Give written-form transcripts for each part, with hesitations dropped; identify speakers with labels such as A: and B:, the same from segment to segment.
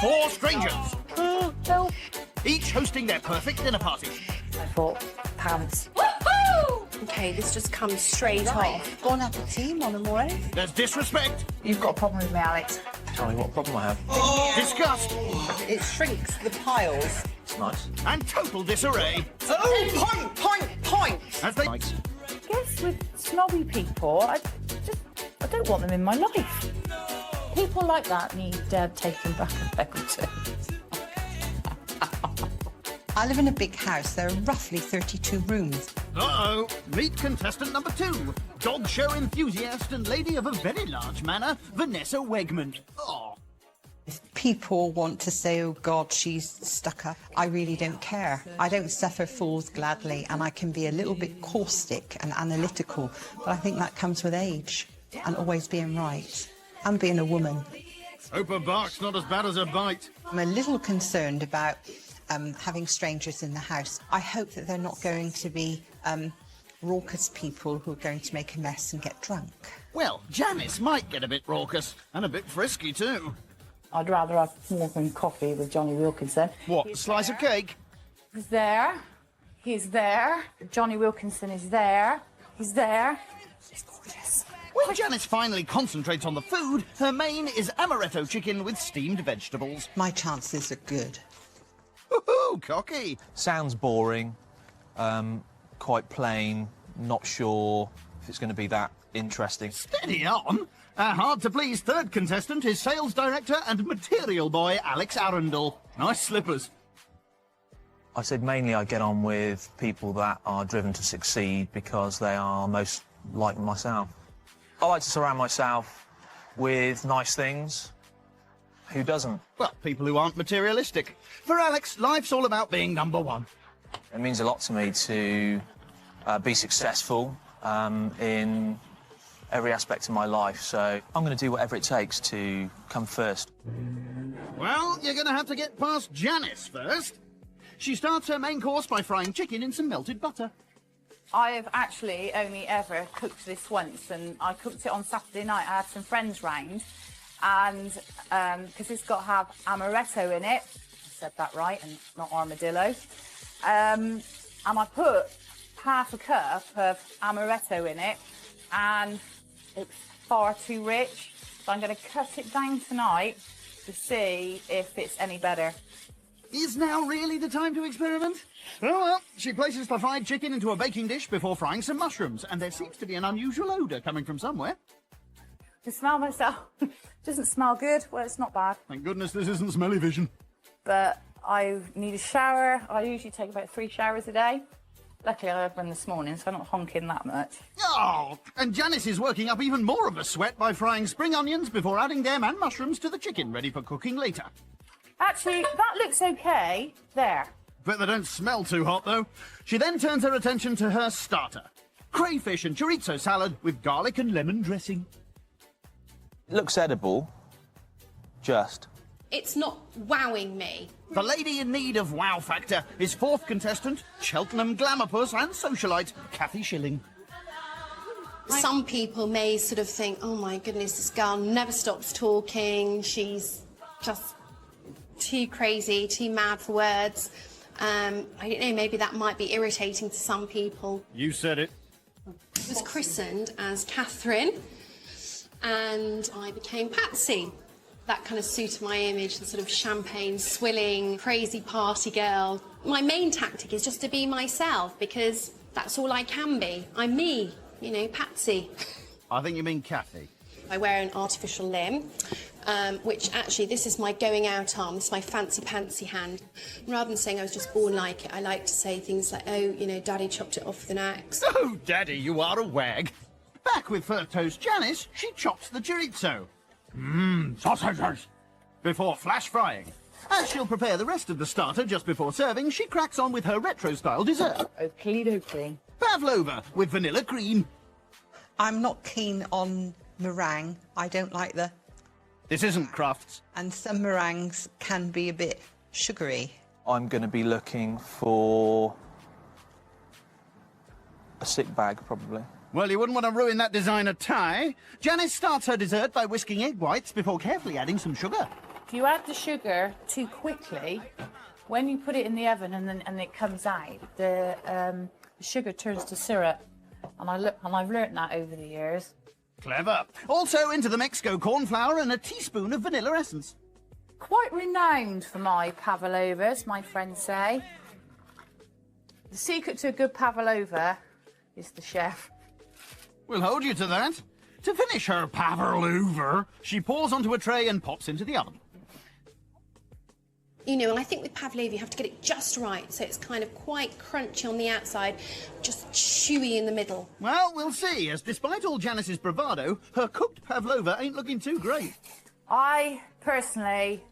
A: 4 strangers,
B: Help.
A: each hosting their perfect dinner party.
B: I thought, pants.
C: Okay, this just comes straight off.
D: Bon appetit, mon amore.
A: There's disrespect,
B: You've got a problem with me, Alex.
E: Tell me what problem I have.
A: disgust,
D: It shrinks the piles.
E: It's nice.
A: and total disarray
D: Oh, point!
A: as they...
E: Thanks.
B: I guess with snobby people, I don't want them in my life. People like that need taking back a peg or two.
D: I live in a big house. There are roughly 32 rooms.
A: Uh-oh. Meet contestant number 2, dog show enthusiast and lady of a very large manor, Vanessa Wegman. Oh.
D: If people want to say, oh God, she's stuck up, I really don't care. I don't suffer fools gladly, and I can be a little bit caustic and analytical, but I think that comes with age and always being right and being a woman.
A: Hope a bark's not as bad as a bite.
D: I'm a little concerned about having strangers in the house. I hope that they're not going to be raucous people who are going to make a mess and get drunk.
A: Well, Janice might get a bit raucous and a bit frisky too.
B: I'd rather have more than coffee with Johnny Wilkinson.
A: What, a slice of cake?
B: He's there. He's there. Johnny Wilkinson is there. He's there. He's gorgeous.
A: When Janice finally concentrates on the food, her main is amaretto chicken with steamed vegetables.
D: My chances are good.
A: Woohoo, cocky.
E: Sounds boring, quite plain, not sure if it's going to be that interesting.
A: Steady on. Our hard-to-please 3rd contestant is sales director and material boy Alex Arundel. Nice slippers.
E: I said mainly I get on with people that are driven to succeed because they are most like myself. I like to surround myself with nice things. Who doesn't?
A: Well, people who aren't materialistic. For Alex, life's all about being number 1.
E: It means a lot to me to be successful in every aspect of my life, so I'm going to do whatever it takes to come first.
A: Well, you're going to have to get past Janice first. She starts her main course by frying chicken in some melted butter.
B: I've actually only ever cooked this once, and I cooked it on Saturday night. I had some friends round, and because it's got to have amaretto in it, I said that right, and not armadillo, and I put half a cup of amaretto in it, and it's far too rich, so I'm going to cut it down tonight to see if it's any better.
A: Is now really the time to experiment? Oh well, she places the fried chicken into a baking dish before frying some mushrooms, and there seems to be an unusual odour coming from somewhere.
B: To smell myself, doesn't smell good. Well, it's not bad,
A: Thank goodness this isn't smelly vision.
B: but I need a shower. I usually take about 3 showers a day. Luckily, I had one this morning, so I'm not honking that much.
A: Oh, and Janice is working up even more of a sweat by frying spring onions before adding them and mushrooms to the chicken, ready for cooking later.
B: Actually, that looks okay. There.
A: Bet they don't smell too hot, though. She then turns her attention to her starter. Crayfish and chorizo salad with garlic and lemon dressing.
E: It looks edible, just.
C: It's not wowing me.
A: The lady in need of wow factor is 4th contestant, Cheltenham glamourpuss and socialite, Kathy Schilling.
C: Some people may sort of think, oh my goodness, this girl never stops talking. She's just too crazy, too mad for words. I don't know, maybe that might be irritating to some people.
A: You said it.
C: I was christened as Catherine, and I became Patsy. That kind of suited my image, the sort of champagne swilling, crazy party girl. My main tactic is just to be myself, because that's all I can be. I'm me, you know, Patsy.
A: I think you mean Kathy.
C: I wear an artificial limb, which actually, this is my going out arm, this is my fancy pantsy hand. Rather than saying I was just born like it, I like to say things like, oh, you know, Daddy chopped it off with an axe.
A: Oh, Daddy, you are a wag. Back with first host Janice, she chops the chorizo. Sausages! Before flash frying. As she'll prepare the rest of the starter just before serving, she cracks on with her retro-style dessert.
B: Oakley-dokley.
A: Pavlova with vanilla cream.
D: I'm not keen on meringue. I don't like the...
A: This isn't Crufts.
D: And some meringues can be a bit sugary.
E: I'm going to be looking for a sick bag, probably.
A: Well, you wouldn't want to ruin that designer tie. Janice starts her dessert by whisking egg whites before carefully adding some sugar.
B: If you add the sugar too quickly, when you put it in the oven and it comes out, the sugar turns to syrup. And I've learnt that over the years.
A: Clever. Also into the mix go corn flour and a teaspoon of vanilla essence.
B: Quite renowned for my pavlovas, my friends say. The secret to a good pavlova is the chef.
A: We'll hold you to that. To finish her pavlova, she pours onto a tray and pops into the oven.
C: You know, and I think with pavlova you have to get it just right, so it's kind of quite crunchy on the outside, just chewy in the middle.
A: Well, we'll see, as despite all Janice's bravado, her cooked pavlova ain't looking too great.
B: I personally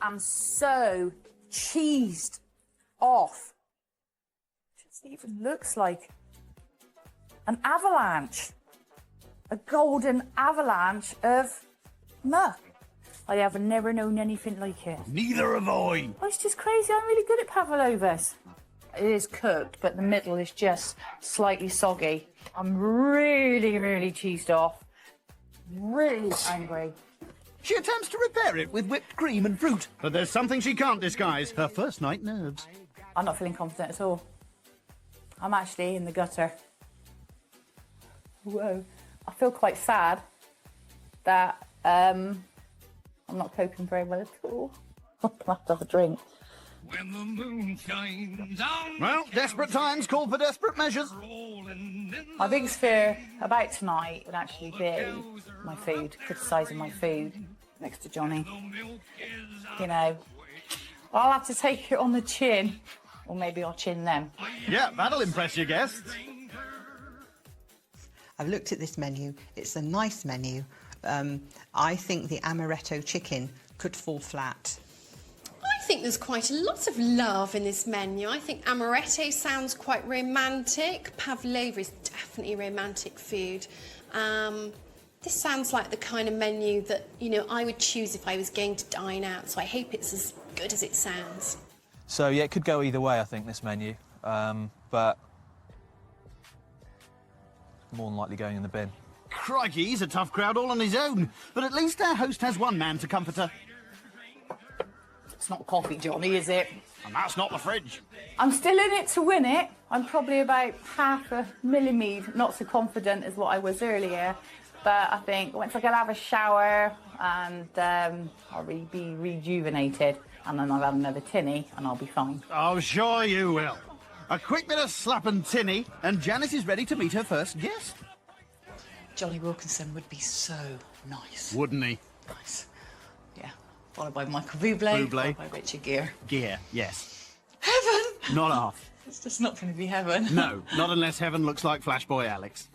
B: am so cheesed off. It just even looks like an avalanche, a golden avalanche of muck. I have never known anything like it.
A: Neither have I.
B: Oh, it's just crazy. I'm really good at pavlovas. It is cooked, but the middle is just slightly soggy. I'm really, really cheesed off. Really angry.
A: She attempts to repair it with whipped cream and fruit, but there's something she can't disguise, her first night nerves.
B: I'm not feeling confident at all. I'm actually in the gutter. Whoa. I feel quite sad that I'm not coping very well at all. I'll have to have a drink.
F: When the moon shines on.
A: Well, desperate times call for desperate measures.
B: My biggest fear about tonight would actually be my food, criticising my food next to Johnny. You know, I'll have to take it on the chin, or maybe I'll chin them.
A: Yeah, that'll impress your guests.
D: I've looked at this menu. It's a nice menu. I think the amaretto chicken could fall flat.
C: I think there's quite a lot of love in this menu. I think amaretto sounds quite romantic. Pavlova is definitely romantic food. This sounds like the kind of menu that, you know, I would choose if I was going to dine out, so I hope it's as good as it sounds.
E: So, yeah, it could go either way, I think, this menu. But more than likely going in the bin.
A: Crikey, he's a tough crowd all on his own. But at least our host has one man to comfort her.
B: It's not coffee, Johnny, is it?
A: And that's not the fridge.
B: I'm still in it to win it. I'm probably about half a millimetre not so confident as what I was earlier. But I think once I can have a shower and I'll be rejuvenated, and then I'll have another tinny and I'll be fine.
A: Oh, sure you will. A quick bit of slap and tinny, and Janice is ready to meet her first guest.
G: Johnny Wilkinson would be so nice.
A: Wouldn't he?
G: Nice. Yeah. Followed by Michael Bublé.
A: Bublé.
G: Followed by Richard Gere.
A: Gear, yes.
G: Heaven!
A: Not half.
G: It's just not going to be heaven.
A: No, not unless heaven looks like Flashboy Alex.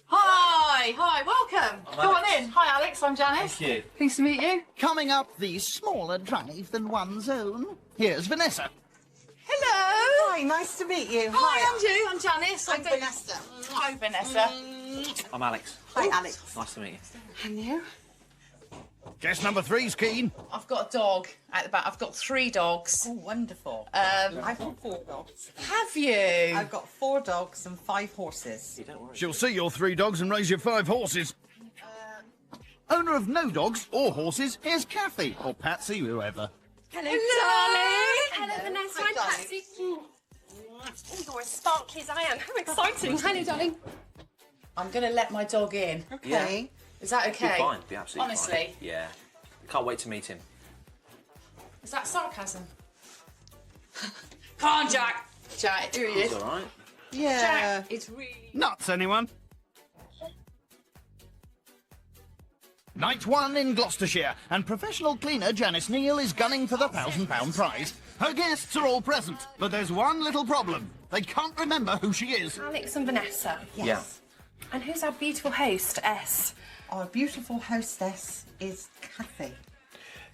B: Hi, welcome. Go on in. Hi, Alex. I'm Janice.
E: Thank you.
B: Pleased to meet you.
A: Coming up the smaller drive than one's own, here's Vanessa.
B: Hello.
D: Hi, nice to meet you.
B: Hi, I'm Ju. I'm Janice.
D: I'm Vanessa.
B: Hi, Vanessa.
E: I'm Alex.
D: Hi, Alex.
E: Nice to meet you.
D: And you?
A: Guest number 3's keen.
G: I've got a dog at the back. I've got 3 dogs.
D: Oh, wonderful.
G: Um,
D: I've got 4 dogs.
G: have you?
D: I've got 4 dogs and 5 horses.
A: She'll see your 3 dogs and raise your 5 horses. Owner of no dogs or horses, here's Kathy, or Patsy, whoever.
C: Hello, darling.
D: Hello,
C: Vanessa.
D: Hi,
C: I'm
D: darling.
C: Patsy. You're as sparkly as I am. How exciting. Hello, darling.
G: I'm going to let my dog in.
D: Okay.
G: Is that okay?
E: Be fine. Be absolutely
G: Honestly.
E: fine. Yeah. Can't wait to meet him.
G: Is that sarcasm? Come on, Jack. Jack, here he is.
E: It's all right.
D: Yeah.
G: Jack, it's really...
A: Nuts, anyone? Night 1 in Gloucestershire, and professional cleaner Janice Neal is gunning for the £1,000 prize. Her guests are all present, but there's one little problem. They can't remember who she is.
C: Alex and Vanessa.
D: Yes.
E: Yeah.
C: And who's our beautiful host, S?
D: Our beautiful hostess is Kathy.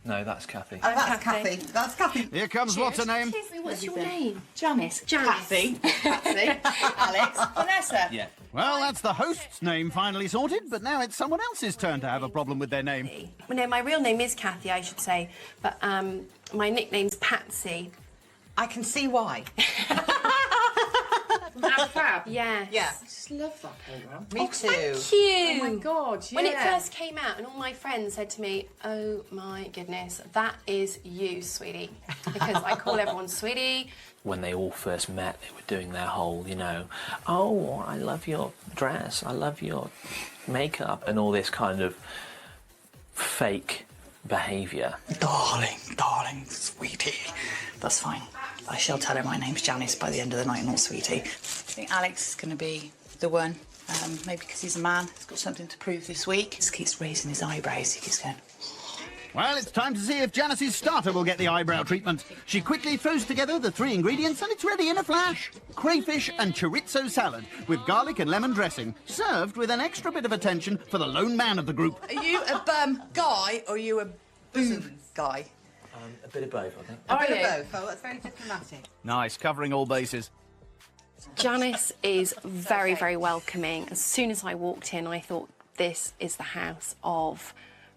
E: No, that's Kathy.
D: Oh, that's
C: Kathy.
D: Kathy. That's Kathy.
A: Here comes what's her name?
C: Excuse me, what's your name?
G: Janice.
C: Janice.
G: Patsy. Patsy. Alex. Vanessa.
E: Yeah.
A: Well, that's the host's name finally sorted, but now it's someone else's turn to have a problem with their name.
C: Well, no, my real name is Kathy, I should say, but my nickname's Patsy.
D: I can see why.
G: That fab.
C: Yes.
D: Yeah.
G: I just love that programme.
D: Me too.
C: Thank you.
G: Oh my God, yeah.
C: When it first came out and all my friends said to me, oh my goodness, that is you, sweetie. Because I call everyone sweetie.
E: When they all first met, they were doing their whole, oh, I love your dress, I love your makeup, and all this kind of fake behaviour.
H: Darling, sweetie. That's fine. I shall tell her my name's Janice by the end of the night, not sweetie.
G: I think Alex is going to be the one. Maybe because he's a man, he's got something to prove this week. He just keeps raising his eyebrows. He keeps going,
A: Well, it's time to see if Janice's starter will get the eyebrow treatment. She quickly throws together the 3 ingredients and it's ready in a flash. Crayfish and chorizo salad with garlic and lemon dressing, served with an extra bit of attention for the lone man of the group.
G: are you a bum guy or are you a boob guy?
E: A bit of both, I think.
D: A bit
G: you?
D: of both. Oh, that's very diplomatic.
A: Nice, covering all bases.
C: Janice is very, very welcoming. As soon as I walked in, I thought this is the house of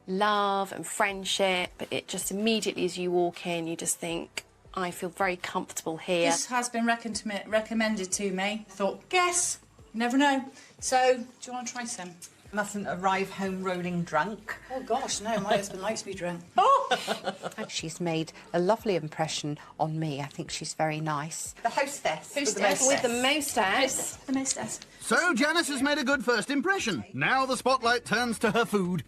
C: love and friendship. It just immediately, as you walk in, you just think, I feel very comfortable here.
G: This has been recommended to me. Thought, guess, you never know. So, do you want to try some?
D: Mustn't arrive home rolling drunk.
G: Oh gosh, no, my husband likes to be drunk.
D: She's made a lovely impression on me. I think she's very nice. The hostess.
G: Hostess.
C: With the mostess.
G: The mostess.
A: So Janice has made a good first impression. Now the spotlight turns to her food.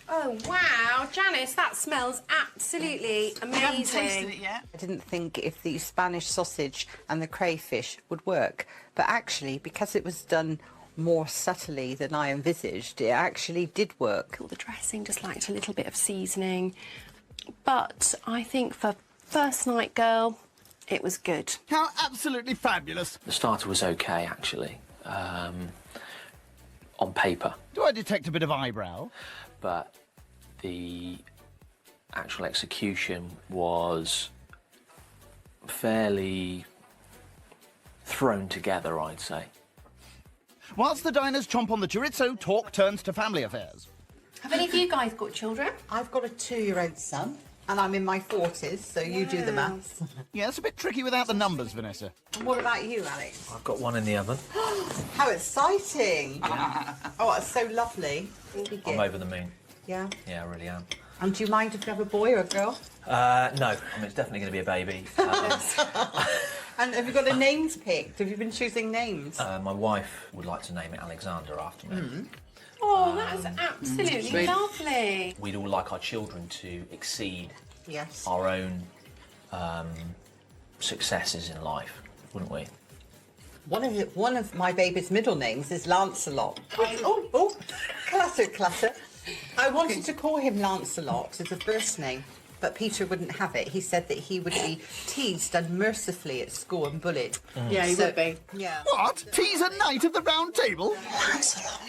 C: Oh, wow, Janice, that smells absolutely
G: You haven't tasted
C: amazing.
G: it yet.
D: I didn't think if the Spanish sausage and the crayfish would work, but actually, because it was done more subtly than I envisaged, it actually did work.
C: All the dressing just lacked a little bit of seasoning. But I think for first night girl, it was good.
A: How absolutely fabulous.
E: The starter was okay, actually, on paper,
A: Do I detect a bit of eyebrow?
E: but the actual execution was fairly thrown together, I'd say.
A: Whilst the diners chomp on the chorizo, talk turns to family affairs.
C: Have any of you guys got children?
D: I've got a 2-year-old son, and I'm in my 40s, so you do the maths.
A: Yeah, it's a bit tricky without the numbers, Vanessa.
D: And what about you, Alex?
E: I've got one in the oven.
D: How exciting! Oh, it's so lovely.
E: I'm over the moon.
D: Yeah.
E: Yeah, I really am.
D: And do you mind if you have a boy or a girl?
E: No, I mean, it's definitely going to be a baby.
D: And have you got a names picked? Have you been choosing names?
E: My wife would like to name it Alexander after me.
C: Oh, that's absolutely lovely.
E: We'd all like our children to exceed
D: Yes.
E: our own successes in life, wouldn't we?
D: One of my baby's middle names is Lancelot. Oh, clutter. I wanted to call him Lancelot as a first name, but Peter wouldn't have it. He said that he would be teased unmercifully at school and bullied.
G: Yeah, he would be.
D: Yeah.
A: What? Tease a knight of the round table?
H: Lancelot.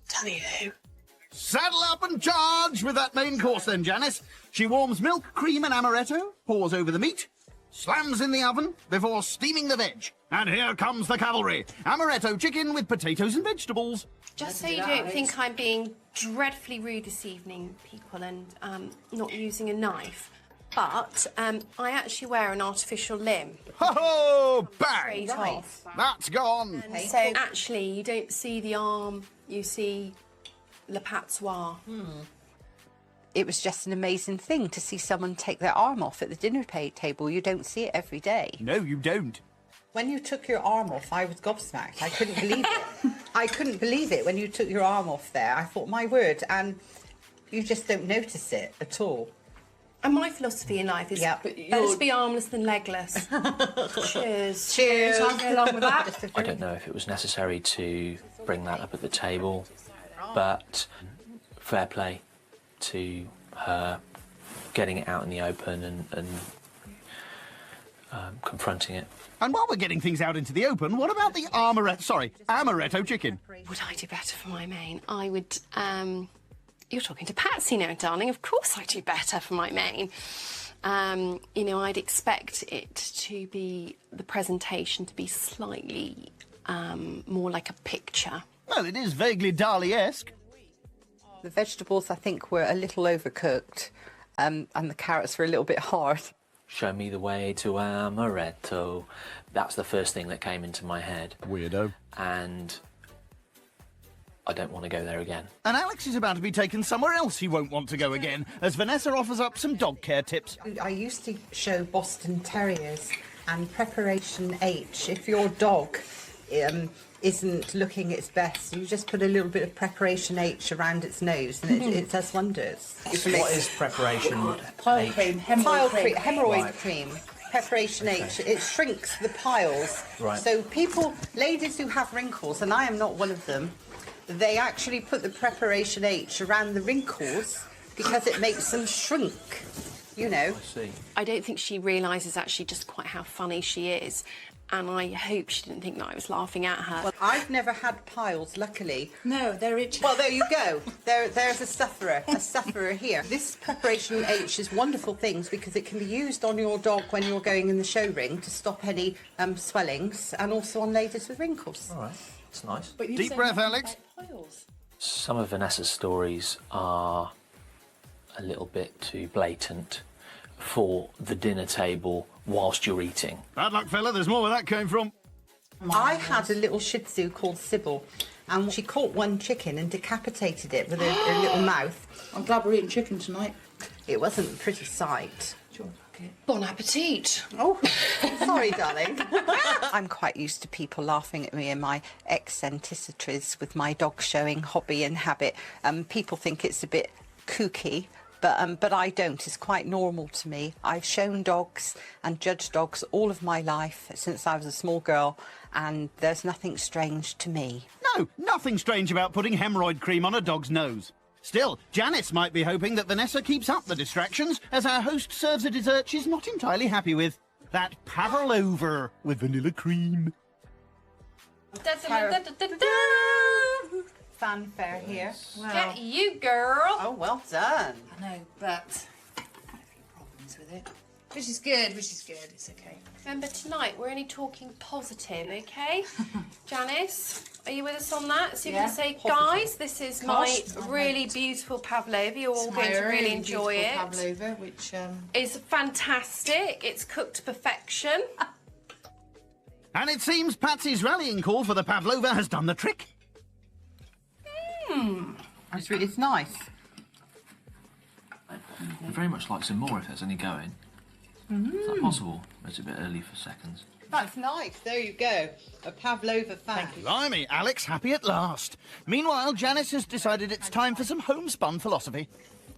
H: Tell you who.
A: Saddle up and charge with that main course then, Janice. She warms milk, cream and amaretto, pours over the meat, slams in the oven before steaming the veg. And here comes the cavalry. Amaretto chicken with potatoes and vegetables.
C: Just so you don't think I'm being dreadfully rude this evening, people, and not using a knife, but I actually wear an artificial limb
A: Ho-ho! Bang!
C: straight off.
A: That's gone.
C: So actually, you don't see the arm, you see le patois.
D: It was just an amazing thing to see someone take their arm off at the dinner table. You don't see it every day.
A: No, you don't.
D: When you took your arm off, I was gobsmacked. I couldn't believe it. I couldn't believe it when you took your arm off there. I thought, my word, and you just don't notice it at all.
C: And my philosophy in life is
D: Yep.
C: better to be armless than legless. Cheers.
D: Cheers.
C: I'll go along with that.
E: I don't know if it was necessary to bring that up at the table, but fair play to her getting it out in the open and confronting it.
A: And while we're getting things out into the open, what about the amaretto chicken?
C: Would I do better for my main? I would, you're talking to Patsy now, darling. Of course I do better for my main. I'd expect it to be, the presentation to be slightly more like a picture.
A: Well, it is vaguely Dali-esque.
D: The vegetables, I think, were a little overcooked, and the carrots were a little bit hard.
E: show me the way to Amaretto. That's the first thing that came into my head.
A: Weirdo.
E: And I don't want to go there again.
A: And Alex is about to be taken somewhere else he won't want to go again, as Vanessa offers up some dog care tips.
D: I used to show Boston Terriers and Preparation H. If your dog isn't looking its best, you just put a little bit of Preparation H around its nose and it does wonders.
E: What is preparation?
B: Pile cream,
D: Hemorrhoid cream. Preparation H, it shrinks the piles.
E: Right.
D: So ladies who have wrinkles, and I am not one of them, they actually put the Preparation H around the wrinkles because it makes them shrink, you know.
E: I see.
C: I don't think she realises actually just quite how funny she is. And I hope she didn't think that I was laughing at her.
D: Well, I've never had piles, luckily.
H: No, they're itchy.
D: Well, there you go. There's a sufferer here. This Preparation H is wonderful things because it can be used on your dog when you're going in the show ring to stop any swellings, and also on ladies with wrinkles.
E: All right, that's nice.
A: Deep breath, Alex.
E: Some of Vanessa's stories are a little bit too blatant for the dinner table whilst you're eating.
A: Bad luck, fella. There's more where that came from.
D: I had a little Shih Tzu called Sybil, and she caught one chicken and decapitated it with her little mouth.
H: I'm glad we're eating chicken tonight.
D: It wasn't a pretty sight.
C: Bon appetit.
D: Oh, sorry, darling. I'm quite used to people laughing at me and my eccentricities with my dog showing hobby and habit. People think it's a bit kooky, but I don't. It's quite normal to me. I've shown dogs and judged dogs all of my life since I was a small girl, and there's nothing strange to me.
A: No, nothing strange about putting hemorrhoid cream on a dog's nose. Still, Janice might be hoping that Vanessa keeps up the distractions as our host serves a dessert she's not entirely happy with. That pavlova with vanilla cream.
D: Fanfare here.
C: Get you, girl.
D: Oh, well done.
H: I know, but problems with it. Which is good, it's okay.
C: Remember, tonight we're only talking positive, okay? Janice, are you with us on that? So you can say, guys, this is my really beautiful pavlova. You're all going to really enjoy it.
H: Pavlova, which
C: It's fantastic. It's cooked to perfection.
A: And it seems Patsy's rallying call for the pavlova has done the trick.
D: It's nice.
E: I'd very much like some more if there's any going. Is that possible? It's a bit early for seconds.
D: That's nice. There you go. A pavlova fan.
A: Blimey, Alex happy at last. Meanwhile, Janice has decided it's time for some homespun philosophy.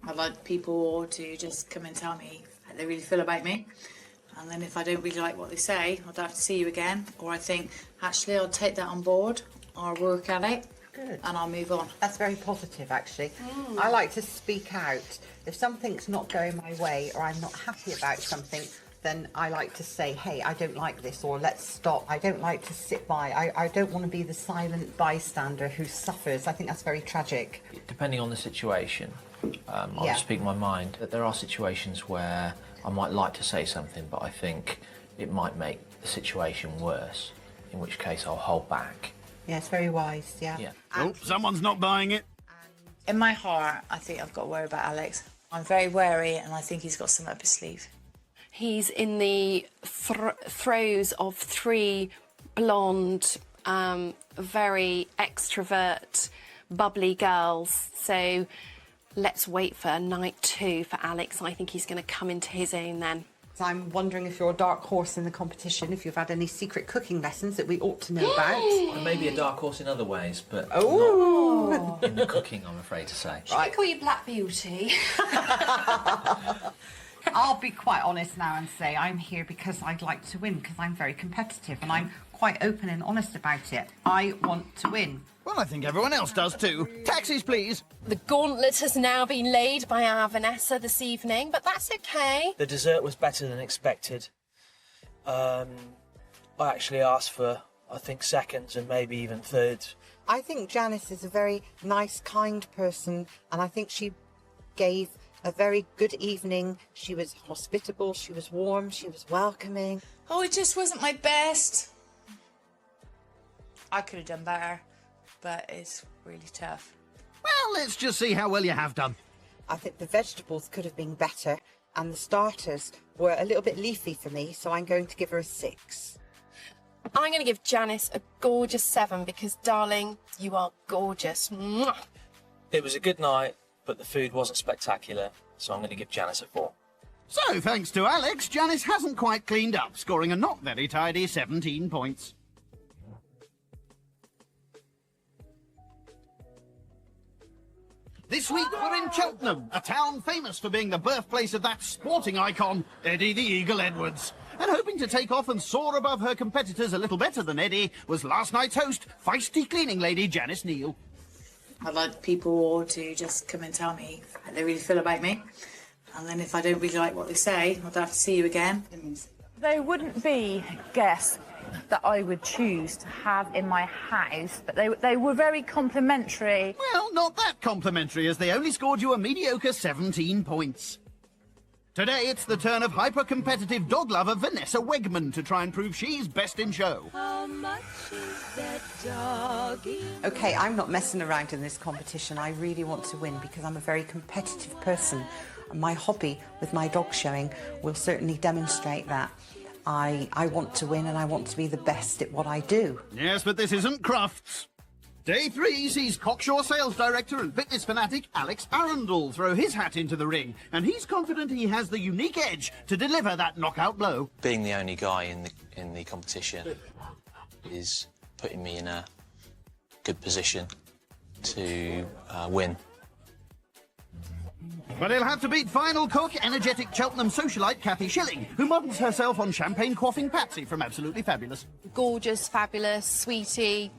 H: I'd like people to just come and tell me how they really feel about me. And then if I don't really like what they say, I'd have to see you again. Or I think, actually, I'll take that on board. I'll work at it.
D: Good.
H: And I'll move on.
D: That's very positive, actually. I like to speak out. If something's not going my way or I'm not happy about something, then I like to say, hey, I don't like this, or let's stop. I don't like to sit by. I don't want to be the silent bystander who suffers. I think that's very tragic.
E: Depending on the situation, I'll speak my mind. There are situations where I might like to say something, but I think it might make the situation worse, in which case I'll hold back.
D: Yeah, it's very wise, yeah.
A: Oh, someone's not buying it.
H: In my heart, I think I've got to worry about Alex. I'm very wary, and I think he's got something up his sleeve.
C: He's in the throes of 3 blonde, very extrovert, bubbly girls. So let's wait for night 2 for Alex. I think he's going to come into his own then.
D: I'm wondering if you're a dark horse in the competition, if you've had any secret cooking lessons that we ought to know about.
E: I may be a dark horse in other ways, but not in the cooking, I'm afraid to say.
C: Should I call you Black Beauty?
D: I'll be quite honest now and say I'm here because I'd like to win, because I'm very competitive and I'm quite open and honest about it. I want to win.
A: Well, I think everyone else does too. Taxis, please.
C: The gauntlet has now been laid by our Vanessa this evening, but that's okay.
I: The dessert was better than expected. I actually asked for, I think, seconds and maybe even thirds.
D: I think Janice is a very nice, kind person, and I think she gave a very good evening. She was hospitable, she was warm, she was welcoming.
H: Oh, it just wasn't my best. I could have done better, but it's really tough.
A: Well, let's just see how well you have done.
D: I think the vegetables could have been better, and the starters were a little bit leafy for me, so I'm going to give her a 6.
C: I'm going to give Janice a gorgeous 7 because, darling, you are gorgeous. Mwah.
I: It was a good night, but the food wasn't spectacular, so I'm going to give Janice a 4.
A: So, thanks to Alex, Janice hasn't quite cleaned up, scoring a not very tidy 17 points. This week we're in Cheltenham, a town famous for being the birthplace of that sporting icon, Eddie the Eagle Edwards. And hoping to take off and soar above her competitors a little better than Eddie was last night's host, feisty cleaning lady Janice Neal.
H: I'd like people to just come and tell me how they really feel about me. And then if I don't really like what they say, I'd have to see you again.
B: They wouldn't be guests that I would choose to have in my house, but they were very complimentary.
A: Well, not that complimentary, as they only scored you a mediocre 17 points. Today, it's the turn of hyper-competitive dog lover Vanessa Wegman to try and prove she's best in show.
J: How much is that doggy?
D: OK, I'm not messing around in this competition. I really want to win because I'm a very competitive person. And my hobby with my dog showing will certainly demonstrate that. I want to win and I want to be the best at what I do.
A: Yes, but this isn't Crufts. Day 3 sees Cockshaw sales director and fitness fanatic Alex Arundel throw his hat into the ring, and he's confident he has the unique edge to deliver that knockout blow.
E: Being the only guy in the competition is putting me in a good position to win.
A: But he'll have to beat final cook, energetic Cheltenham socialite Kathy Schilling, who models herself on champagne quaffing Patsy from Absolutely Fabulous.
C: Gorgeous, fabulous, sweetie.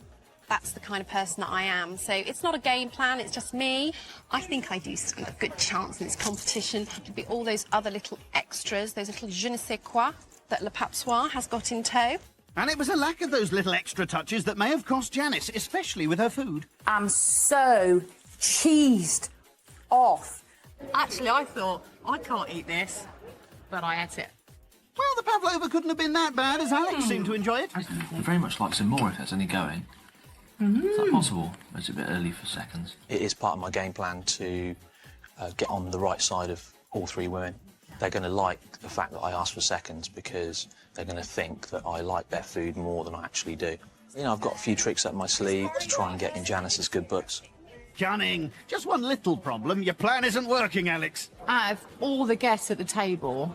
C: That's the kind of person that I am. So it's not a game plan, it's just me. I think I do stand a good chance in this competition. It could be all those other little extras, those little je ne sais quoi that Le Papsoir has got in tow.
A: And it was a lack of those little extra touches that may have cost Janice, especially with her food.
B: I'm so cheesed off. Actually, I thought, I can't eat this, but I ate it.
A: Well, the pavlova couldn't have been that bad, as Alex seemed to enjoy it.
K: I'd very much like some more if that's any going. Is that possible? Or is it a bit early for seconds?
E: It is part of my game plan to get on the right side of all 3 women. They're going to like the fact that I asked for seconds because they're going to think that I like their food more than I actually do. You know, I've got a few tricks up my sleeve to try and get in Janice's good books.
A: Cunning. Just one little problem. Your plan isn't working, Alex.
B: Out of all the guests at the table,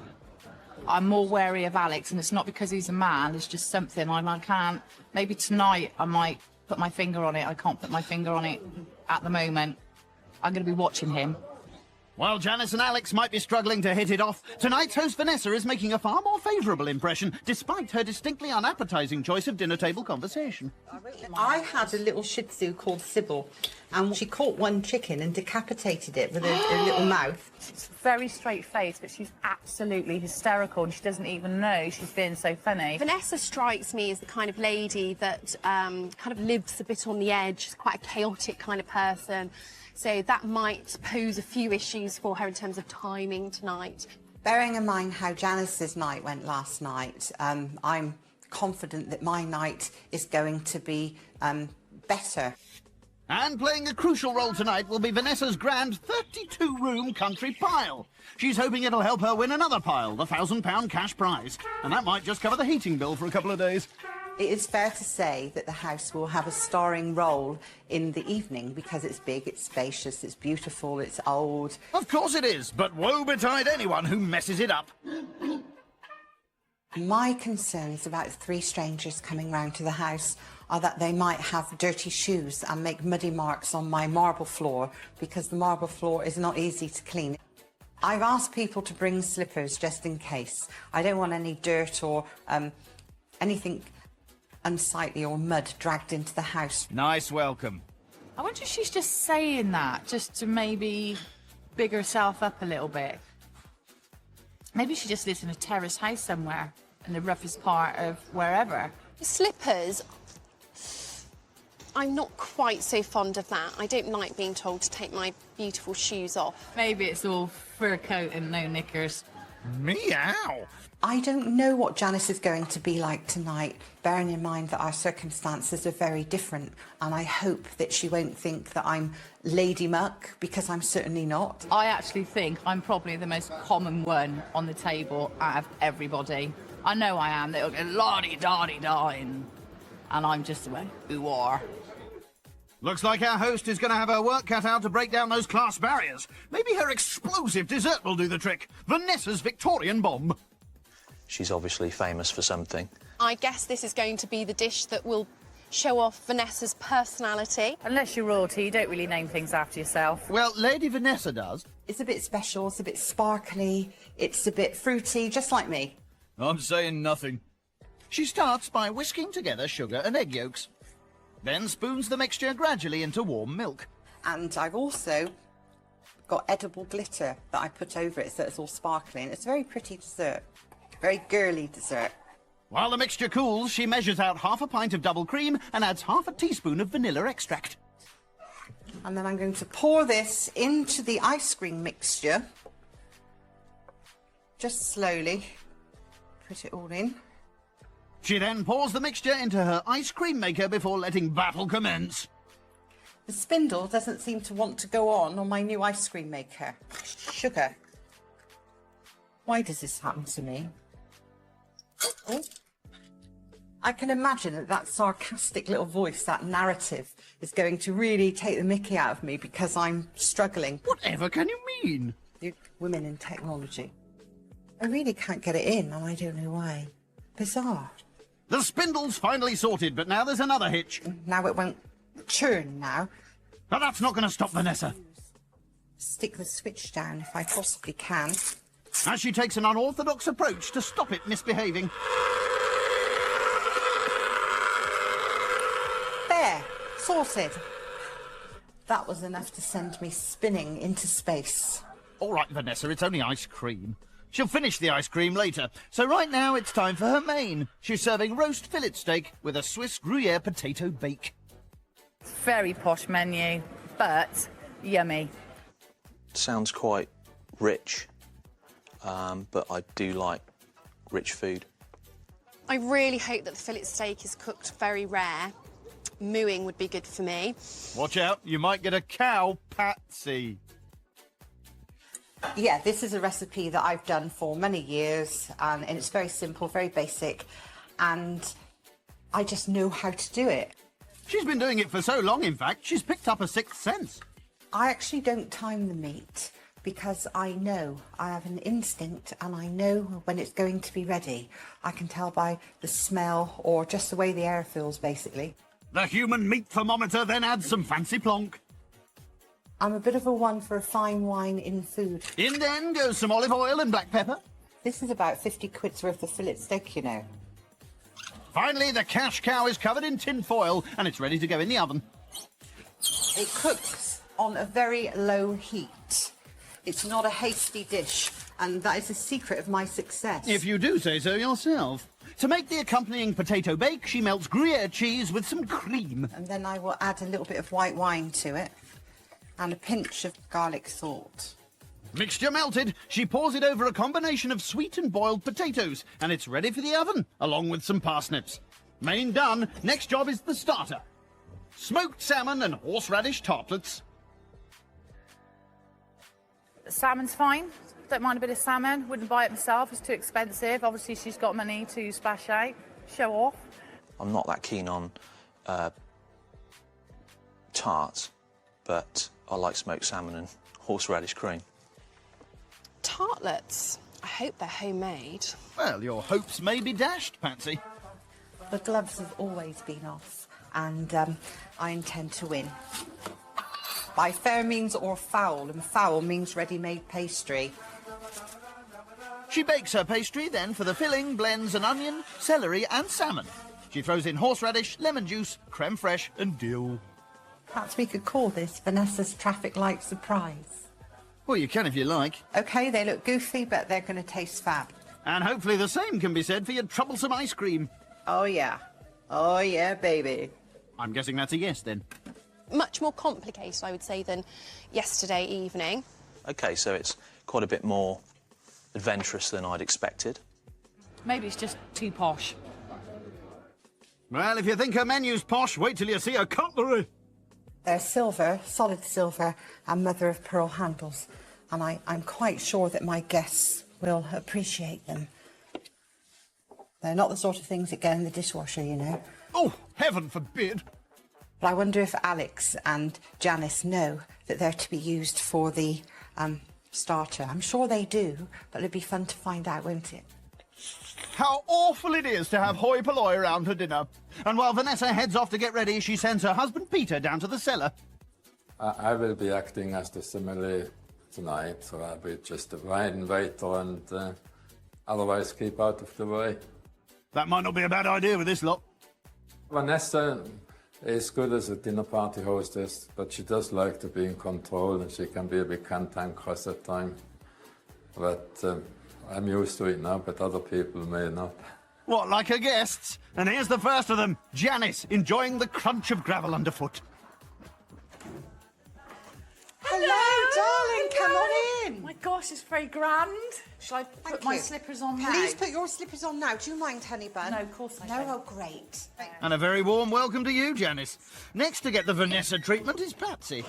B: I'm more wary of Alex, and it's not because he's a man, it's just something I can't... Maybe tonight I might put my finger on it. I can't put my finger on it at the moment. I'm going to be watching him.
A: While Janice and Alex might be struggling to hit it off, tonight's host Vanessa is making a far more favourable impression, despite her distinctly unappetising choice of dinner table conversation.
D: I had a little Shih Tzu called Sybil, and she caught one chicken and decapitated it with her little mouth.
B: She's very straight-faced, but she's absolutely hysterical, and she doesn't even know she's being so funny.
C: Vanessa strikes me as the kind of lady that kind of lives a bit on the edge. She's quite a chaotic kind of person. So that might pose a few issues for her in terms of timing tonight.
D: Bearing in mind how Janice's night went last night, I'm confident that my night is going to be better.
A: And playing a crucial role tonight will be Vanessa's grand 32-room country pile. She's hoping it'll help her win another pile, the £1,000 cash prize. And that might just cover the heating bill for a couple of days.
D: It is fair to say that the house will have a starring role in the evening because it's big, it's spacious, it's beautiful, it's old.
A: Of course it is, but woe betide anyone who messes it up.
D: My concerns about 3 strangers coming round to the house are that they might have dirty shoes and make muddy marks on my marble floor because the marble floor is not easy to clean. I've asked people to bring slippers just in case. I don't want any dirt or anything unsightly or mud dragged into the house.
A: Nice welcome.
B: I wonder if she's just saying that just to maybe big herself up a little bit. Maybe she just lives in a terrace house somewhere in the roughest part of wherever.
C: The slippers, I'm not quite so fond of that. I don't like being told to take my beautiful shoes off.
B: Maybe it's all fur coat and no knickers.
A: Meow!
D: I don't know what Janice is going to be like tonight, bearing in mind that our circumstances are very different, and I hope that she won't think that I'm Lady Muck, because I'm certainly not.
B: I actually think I'm probably the most common one on the table out of everybody. I know I am. They'll go la-di-da-di-dine. And I'm just away. Ooh, are.
A: Looks like our host is going to have her work cut out to break down those class barriers. Maybe her explosive dessert will do the trick. Vanessa's Victorian bomb.
E: She's obviously famous for something.
C: I guess this is going to be the dish that will show off Vanessa's personality.
B: Unless you're royalty, you don't really name things after yourself.
A: Well, Lady Vanessa does.
D: It's a bit special, it's a bit sparkly, it's a bit fruity, just like me.
A: I'm saying nothing. She starts by whisking together sugar and egg yolks, then spoons the mixture gradually into warm milk.
D: And I've also got edible glitter that I put over it so it's all sparkly, and it's a very pretty dessert. Very girly dessert.
A: While the mixture cools, she measures out half a pint of double cream and adds half a teaspoon of vanilla extract.
D: And then I'm going to pour this into the ice cream mixture. Just slowly. Put it all in.
A: She then pours the mixture into her ice cream maker before letting battle commence.
D: The spindle doesn't seem to want to go on my new ice cream maker. Sugar. Why does this happen to me? Oh. I can imagine that that sarcastic little voice, that narrative, is going to really take the mickey out of me because I'm struggling.
A: Whatever can you mean?
D: You women in technology. I really can't get it in, and I don't know why. Bizarre.
A: The spindle's finally sorted, but now there's another hitch.
D: Now it won't churn now.
A: But that's not going to stop Vanessa.
D: Stick the switch down if I possibly can.
A: As she takes an unorthodox approach to stop it misbehaving.
D: There, sorted. That was enough to send me spinning into space.
A: All right, Vanessa, it's only ice cream. She'll finish the ice cream later. So right now it's time for her main. She's serving roast fillet steak with a Swiss Gruyere potato bake.
B: Very posh menu, but yummy.
E: Sounds quite rich, but I do like rich food.
C: I really hope that the fillet steak is cooked very rare. Mooing would be good for me.
A: Watch out, you might get a cow patsy.
D: Yeah, this is a recipe that I've done for many years, and it's very simple, very basic, and I just know how to do it.
A: She's been doing it for so long, in fact, she's picked up a sixth sense.
D: I actually don't time the meat because I know, I have an instinct, and I know when it's going to be ready. I can tell by the smell or just the way the air feels, basically.
A: The human meat thermometer then adds some fancy plonk.
D: I'm a bit of a one for a fine wine in food.
A: In then goes some olive oil and black pepper.
D: This is about 50 quid's worth of fillet steak, you know.
A: Finally, the cash cow is covered in tin foil and it's ready to go in the oven.
D: It cooks on a very low heat. It's not a hasty dish, and that is the secret of my success.
A: If you do say so yourself. To make the accompanying potato bake, she melts Gruyere cheese with some cream.
D: And then I will add a little bit of white wine to it. And a pinch of garlic salt.
A: Mixture melted, she pours it over a combination of sweet and boiled potatoes, and it's ready for the oven, along with some parsnips. Main done, next job is the starter. Smoked salmon and horseradish tartlets.
B: Salmon's fine. Don't mind a bit of salmon. Wouldn't buy it myself, it's too expensive. Obviously, she's got money to splash out, show off.
E: I'm not that keen on tarts, but I like smoked salmon and horseradish cream.
C: Tartlets. I hope they're homemade.
A: Well, your hopes may be dashed, Patsy.
D: The gloves have always been off, and I intend to win. By fair means or foul, and foul means ready-made pastry.
A: She bakes her pastry, then for the filling, blends an onion, celery and salmon. She throws in horseradish, lemon juice, creme fraiche and dill.
D: Perhaps we could call this Vanessa's traffic light surprise.
A: Well, you can if you like.
D: OK, they look goofy, but they're going to taste fab.
A: And hopefully the same can be said for your troublesome ice cream.
D: Oh, yeah. Oh, yeah, baby.
A: I'm guessing that's a yes, then.
C: Much more complicated, I would say, than yesterday evening.
E: OK, so it's quite a bit more adventurous than I'd expected.
G: Maybe it's just too posh.
A: Well, if you think her menu's posh, wait till you see her cutlery.
D: They're silver, solid silver, and mother of pearl handles. And I'm quite sure that my guests will appreciate them. They're not the sort of things that go in the dishwasher, you know.
A: Oh, heaven forbid.
D: But I wonder if Alex and Janice know that they're to be used for the starter. I'm sure they do, but it'd be fun to find out, won't it?
A: How awful it is to have hoi polloi around for dinner. And while Vanessa heads off to get ready, she sends her husband Peter down to the cellar.
L: I will be acting as the sommelier tonight, so I'll be just a wine waiter and otherwise keep out of the way.
A: That might not be a bad idea with this lot.
L: Vanessa is good as a dinner party hostess, but she does like to be in control and she can be a bit cantankerous at times. But I'm used to it now, but other people may not.
A: What, like her guests? And here's the first of them, Janice, enjoying the crunch of gravel underfoot.
D: Hello, darling, come on in.
G: My gosh, it's very grand. Shall I put my
D: you.
G: slippers on now?
D: Please put your slippers on now. Do you mind, honey bun?
G: No, of course I
D: No,
G: don't.
D: oh, great.
A: And a very warm welcome to you, Janice. Next to get the Vanessa treatment is Patsy.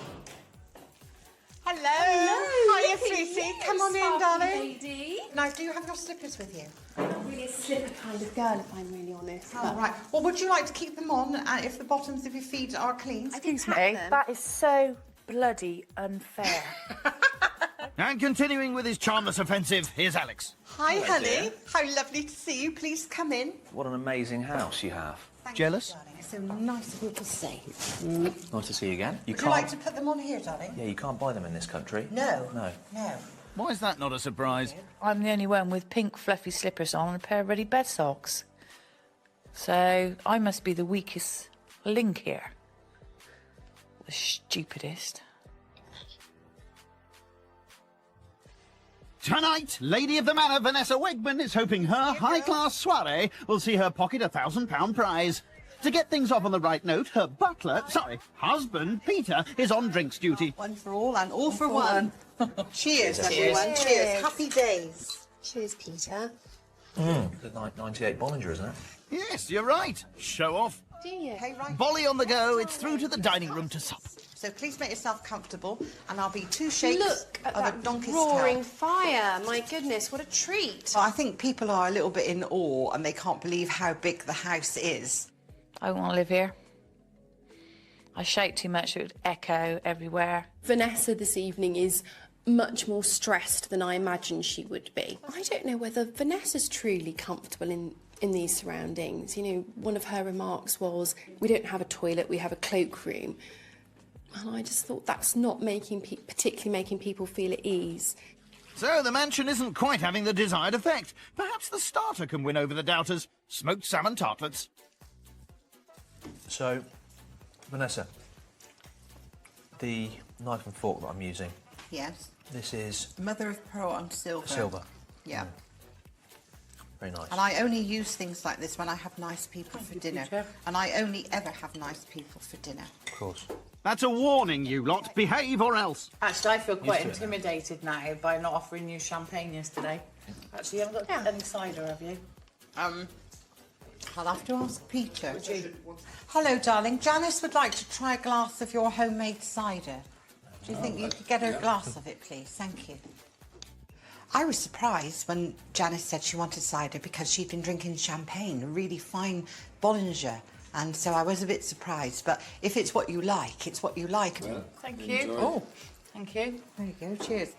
D: Hello. Hiya, Fifi. Come on in, darling.
C: Lady.
D: Now, do you have your slippers with you?
C: I'm really a slipper kind of girl, if I'm really honest.
D: Oh, right. Well, would you like to keep them on if the bottoms of your feet are clean?
G: Excuse me, that is so bloody unfair.
A: And continuing with his charmless offensive, here's Alex.
D: Hi, honey. How lovely to see you. Please come in.
E: What an amazing house you have.
A: Jealous?
D: Darling, it's so nice of you to say.
E: Nice to see you again.
D: Would you like to put them on here, darling?
E: Yeah, you can't buy them in this country.
D: No.
E: No.
D: No.
A: Why is that not a surprise?
G: I'm the only one with pink fluffy slippers on and a pair of ready bed socks. So I must be the weakest link here. The stupidest.
A: Tonight, Lady of the Manor Vanessa Wegman is hoping her high-class soiree will see her pocket a £1,000 prize. To get things off on the right note, her husband, Peter, is on drinks duty.
D: One for all and all for one. Cheers, everyone. Cheers. Happy days.
C: Cheers, Peter.
E: The 98 Bollinger, isn't it?
A: Yes, you're right. Show off.
C: Do you?
D: Hey, right.
A: Bolly on the go, it's through to the dining room to sup.
D: So please make yourself comfortable, and I'll be 2 shakes
C: Look at
D: of a
C: that
D: donkey's
C: roaring
D: tail.
C: fire. My goodness, what a treat.
D: Well, I think people are a little bit in awe, and they can't believe how big the house is.
G: I want to live here. I shout too much, it would echo everywhere.
C: Vanessa this evening is much more stressed than I imagined she would be. I don't know whether Vanessa's truly comfortable in these surroundings. You know, one of her remarks was, we don't have a toilet, we have a cloakroom. And I just thought that's not particularly making people feel at ease.
A: So the mansion isn't quite having the desired effect. Perhaps the starter can win over the doubters. Smoked salmon tartlets.
E: So, Vanessa, the knife and fork that I'm using,
D: Yes.
E: this is
D: Mother of pearl and silver.
E: silver.
D: Yeah.
E: Very nice.
D: And I only use things like this when I have nice people for dinner. And I only ever have nice people for dinner.
E: Of course.
A: That's a warning, you lot. Behave or else.
H: Actually, I feel quite
E: Used to it now.
H: intimidated now by not offering you champagne yesterday. Actually, you haven't got any cider, have you?
D: I'll have to ask Peter. Hello, darling. Janice would like to try a glass of your homemade cider. Do you think you could get her a glass of it, please? Thank you. I was surprised when Janice said she wanted cider because she'd been drinking champagne, a really fine Bollinger. And so I was a bit surprised. But if it's what you like, it's what you like.
H: Thank you. Oh, thank you.
D: There you go. Cheers.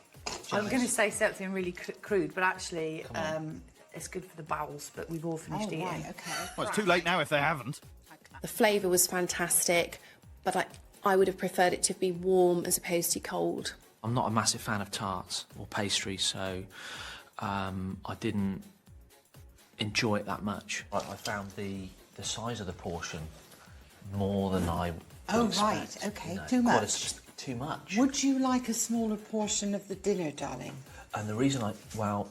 H: I'm going to say something really crude, but actually, it's good for the bowels, but we've all finished eating.
D: Right, okay.
A: Well, it's too late now if they haven't.
C: The flavour was fantastic, but I would have preferred it to be warm as opposed to cold.
K: I'm not a massive fan of tarts or pastries, so I didn't enjoy it that much.
E: I found the size of the portion more than I would
D: Oh,
E: expect,
D: right, okay.
E: you know.
D: Too
E: Quite
D: much?
E: it's just too much.
D: Would you like a smaller portion of the dinner, darling?
E: And the reason no.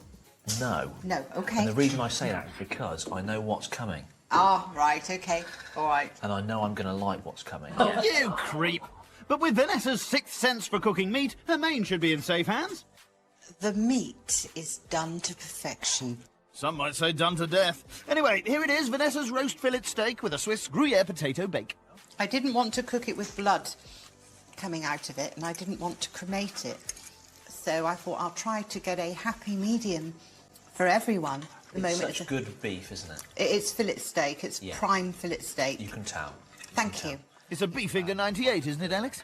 D: No, okay.
E: And the reason I say that is because I know what's coming.
D: Ah, right, okay. All right.
E: And I know I'm going to like what's coming.
A: You creep. But with Vanessa's sixth sense for cooking meat, her main should be in safe hands.
D: The meat is done to perfection.
A: Some might say done to death. Anyway, here it is, Vanessa's roast fillet steak with a Swiss Gruyere potato bake.
D: I didn't want to cook it with blood coming out of it, and I didn't want to cremate it. So I thought I'll try to get a happy medium for everyone.
M: It's such good beef, isn't it?
D: It's fillet steak. It's prime fillet steak.
M: You can tell.
D: Thank you.
A: It's a Beefinger 98, isn't it, Alex?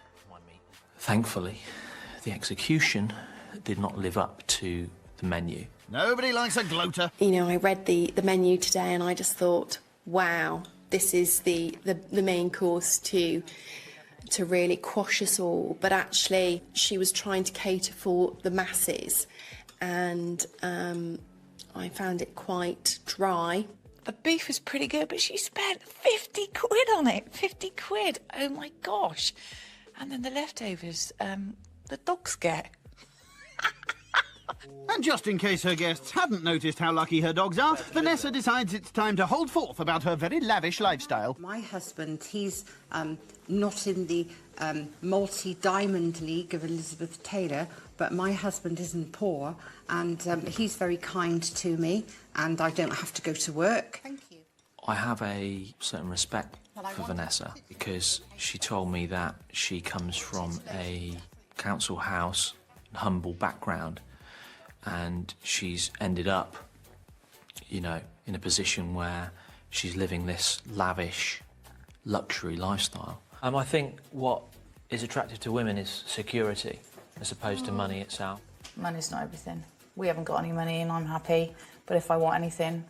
K: Thankfully, the execution did not live up to the menu.
A: Nobody likes a gloater.
C: You know, I read the menu today and I just thought, wow, this is the main course to really quash us all. But actually, she was trying to cater for the masses, and I found it quite dry.
G: The beef was pretty good, but she spent 50 quid on it. 50 quid. Oh my gosh. And then the leftovers, the dogs get.
A: And just in case her guests hadn't noticed how lucky her dogs are, Vanessa decides it's time to hold forth about her very lavish lifestyle.
D: My husband, he's not in the multi-diamond league of Elizabeth Taylor, but my husband isn't poor, and he's very kind to me, and I don't have to go to work. Thank you.
K: I have a certain respect for Vanessa because she told me that she comes from a council house, humble background, and she's ended up, you know, in a position where she's living this lavish luxury lifestyle.
E: I think what is attractive to women is security as opposed to money itself.
B: Money's not everything. We haven't got any money and I'm happy, but if I want anything,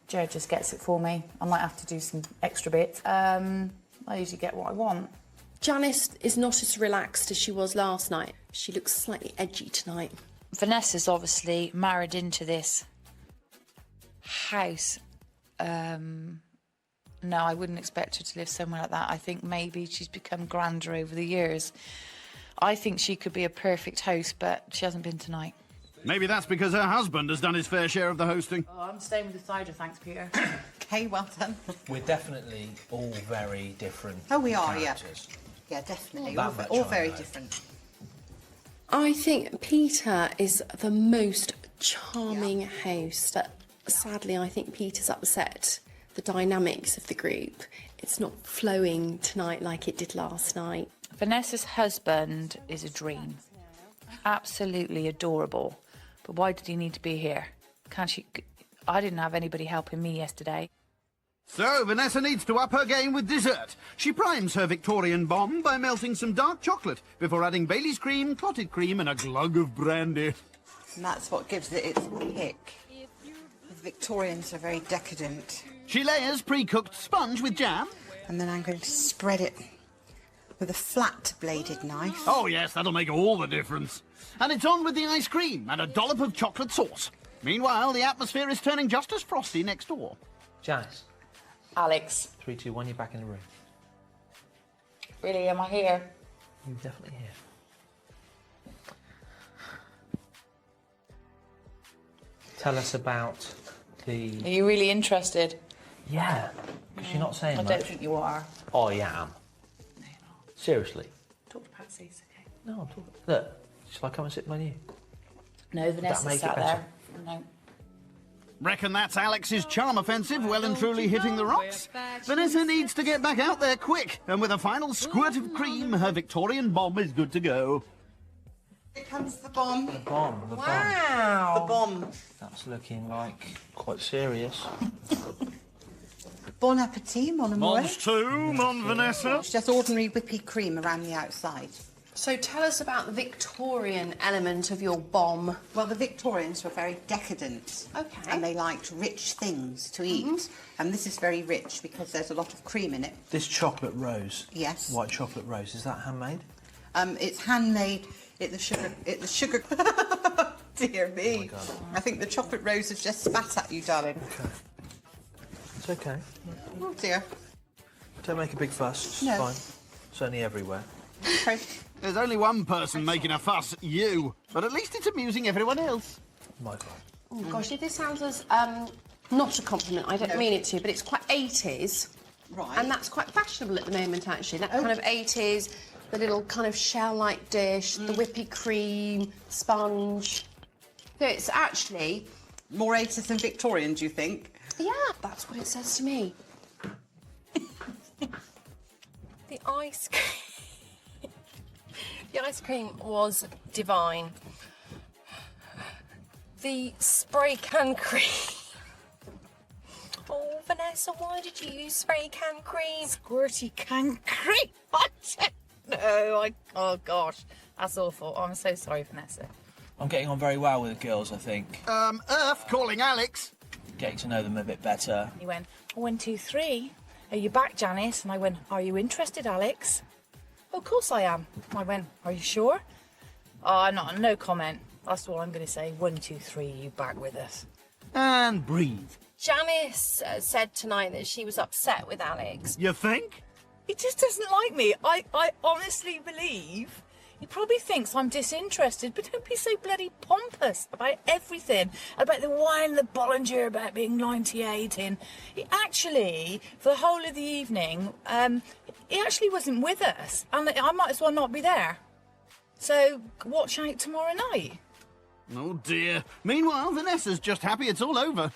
B: Joe just gets it for me. I might have to do some extra bits. I usually get what I want.
C: Janice is not as relaxed as she was last night. She looks slightly edgy tonight.
G: Vanessa's obviously married into this house. No, I wouldn't expect her to live somewhere like that. I think maybe she's become grander over the years. I think she could be a perfect host, but she hasn't been tonight.
A: Maybe that's because her husband has done his fair share of the hosting.
B: Oh, I'm staying with the cider, thanks, Peter.
D: Okay, well done.
M: We're definitely all very different.
D: Oh, we are,
M: characters.
D: Yeah, definitely.
M: That much
D: All
M: I
D: very
M: know.
D: different.
C: I think Peter is the most charming host. Sadly, I think Peter's upset the dynamics of the group. It's not flowing tonight like it did last night.
G: Vanessa's husband is a dream. Absolutely adorable. But why did he need to be here? Can't she... I didn't have anybody helping me yesterday.
A: So, Vanessa needs to up her game with dessert. She primes her Victorian bomb by melting some dark chocolate before adding Bailey's cream, clotted cream and a glug of brandy.
D: And that's what gives it its kick. The Victorians are very decadent.
A: She layers pre-cooked sponge with jam.
D: And then I'm going to spread it with a flat-bladed knife.
A: Oh, yes, that'll make all the difference. And it's on with the ice cream and a dollop of chocolate sauce. Meanwhile, the atmosphere is turning just as frosty next door.
E: Janice.
B: Alex.
E: 3, 2, 1, you're back in the room.
B: Really, am I here?
E: You're definitely here. Tell us about the...
B: Are you really interested?
E: Yeah, because you're not saying
B: I
E: much.
B: don't think you are.
E: Oh, I am. Seriously.
B: Talk to Patsy, it's okay.
E: No, I'm talking... Look, shall I come and sit by you?
B: No, Vanessa
E: make it
B: sat
E: better?
B: there. No.
A: Reckon that's Alex's charm offensive well and truly hitting the rocks? Vanessa needs to get back out there quick, and with a final squirt of cream, her Victorian bomb is good to go.
D: Here comes the bomb.
E: The bomb, the
D: Wow! The bomb.
E: That's looking like quite serious.
D: Bon appetit, mon amour.
A: Mons two, mon Vanessa.
D: It's just ordinary whippy cream around the outside.
C: So tell us about the Victorian element of your bomb.
D: Well, the Victorians were very decadent.
C: Okay.
D: And they liked rich things to eat. And this is very rich because there's a lot of cream in it.
M: This chocolate rose.
D: Yes.
M: White chocolate rose. Is that handmade?
D: It's handmade at the sugar... Dear me.
M: Oh my God.
D: I think the chocolate rose has just spat at you, darling.
M: Okay. It's okay.
D: Oh, dear.
M: Don't make a big fuss. It's
D: No.
M: fine. It's only everywhere.
D: Okay.
A: There's only one person making a fuss, you. But at least it's amusing everyone else.
M: My fault.
C: Oh, gosh, this sounds as not a compliment. I don't mean it to, but it's quite 80s.
D: Right.
C: And that's quite fashionable at the moment, actually. That kind of 80s, the little kind of shell-like dish, the whippy cream, sponge. So it's actually...
D: More 80s than Victorian, do you think?
C: Yeah, that's what it says to me. The ice cream... The ice cream was divine. The spray can cream... Oh, Vanessa, why did you use spray can cream?
G: Squirty can cream. Oh gosh, that's awful. I'm so sorry, Vanessa.
I: I'm getting on very well with the girls, I think.
A: Earth calling Alex.
I: Getting to know them a bit better.
G: He went, 1, 2, 3. Are you back, Janice? And I went, are you interested, Alex? Oh, of course I am. I went, are you sure? Oh, no comment. That's all I'm going to say. 1, 2, 3, you back with us.
A: And breathe.
C: Janice said tonight that she was upset with Alex.
A: You think?
G: He just doesn't like me. I honestly believe he probably thinks I'm disinterested, but don't be so bloody pompous about everything, about the wine, the Bollinger, about being 98, and he actually, for the whole of the evening, he actually wasn't with us, and I might as well not be there. So watch out tomorrow night.
A: Oh dear. Meanwhile, Vanessa's just happy it's all over.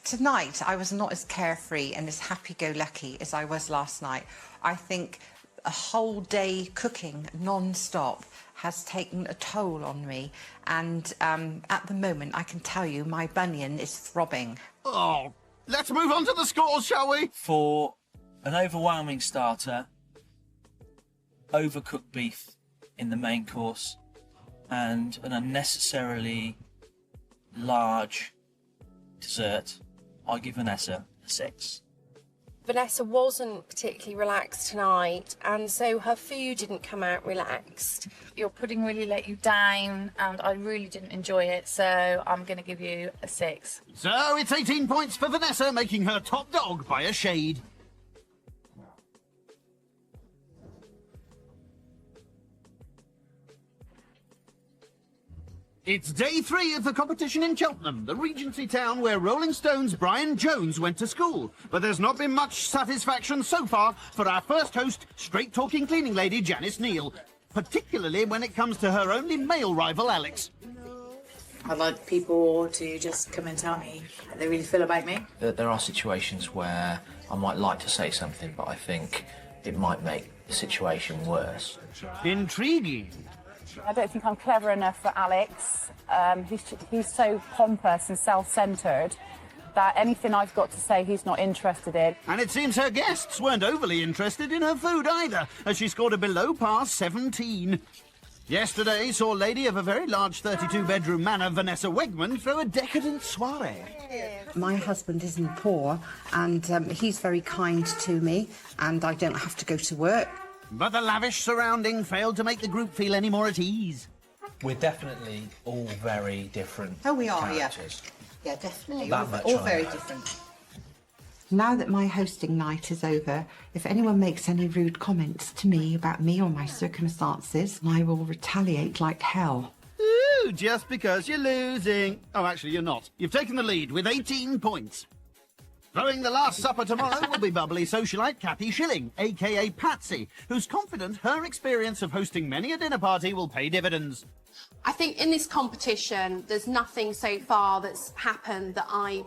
D: Tonight, I was not as carefree and as happy-go-lucky as I was last night. I think a whole day cooking non-stop has taken a toll on me. And at the moment, I can tell you, my bunion is throbbing.
A: Oh, let's move on to the scores, shall we?
I: For an overwhelming starter, overcooked beef in the main course, and an unnecessarily large dessert, I give Vanessa a 6.
C: Vanessa wasn't particularly relaxed tonight, and so her food didn't come out relaxed.
B: Your pudding really let you down, and I really didn't enjoy it, so I'm going to give you a 6.
A: So it's 18 points for Vanessa, making her top dog by a shade. It's day 3 of the competition in Cheltenham, the Regency town where Rolling Stone's Brian Jones went to school. But there's not been much satisfaction so far for our first host, straight-talking cleaning lady Janice Neal, particularly when it comes to her only male rival, Alex.
H: I'd like people to just come and tell me how they really feel about me.
K: There are situations where I might like to say something, but I think it might make the situation worse.
A: Intriguing.
B: I don't think I'm clever enough for Alex. He's so pompous and self-centred that anything I've got to say he's not interested in.
A: And it seems her guests weren't overly interested in her food either, as she scored a below-par 17. Yesterday saw a lady of a very large 32-bedroom manor, Vanessa Wegman, throw a decadent soiree.
D: My husband isn't poor, and he's very kind to me, and I don't have to go to work.
A: But the lavish surrounding failed to make the group feel any more at ease.
I: We're definitely all very different.
D: Oh, we are,
I: characters.
D: Yeah, definitely.
I: That much
D: all
I: I
D: very
I: know.
D: different. Now that my hosting night is over, if anyone makes any rude comments to me about me or my circumstances, I will retaliate like hell.
A: Ooh, just because you're losing. Oh, actually, you're not. You've taken the lead with 18 points. Throwing the last supper tomorrow will be bubbly socialite Kathy Schilling, a.k.a. Patsy, who's confident her experience of hosting many a dinner party will pay dividends.
C: I think in this competition, there's nothing so far that's happened that I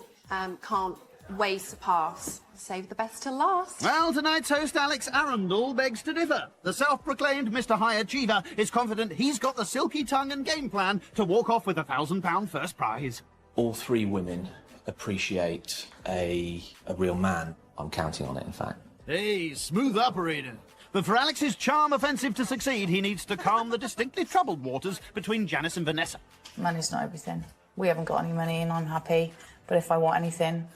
C: can't way surpass. Save the best till last.
A: Well, tonight's host, Alex Arundel, begs to differ. The self-proclaimed Mr. High Achiever is confident he's got the silky tongue and game plan to walk off with a £1,000 first prize.
K: All 3 women appreciate a real man. I'm counting on it, in fact.
A: Hey, smooth operator. But for Alex's charm offensive to succeed, he needs to calm the distinctly troubled waters between Janice and Vanessa.
B: Money's not everything. We haven't got any money and I'm happy, but if I want anything,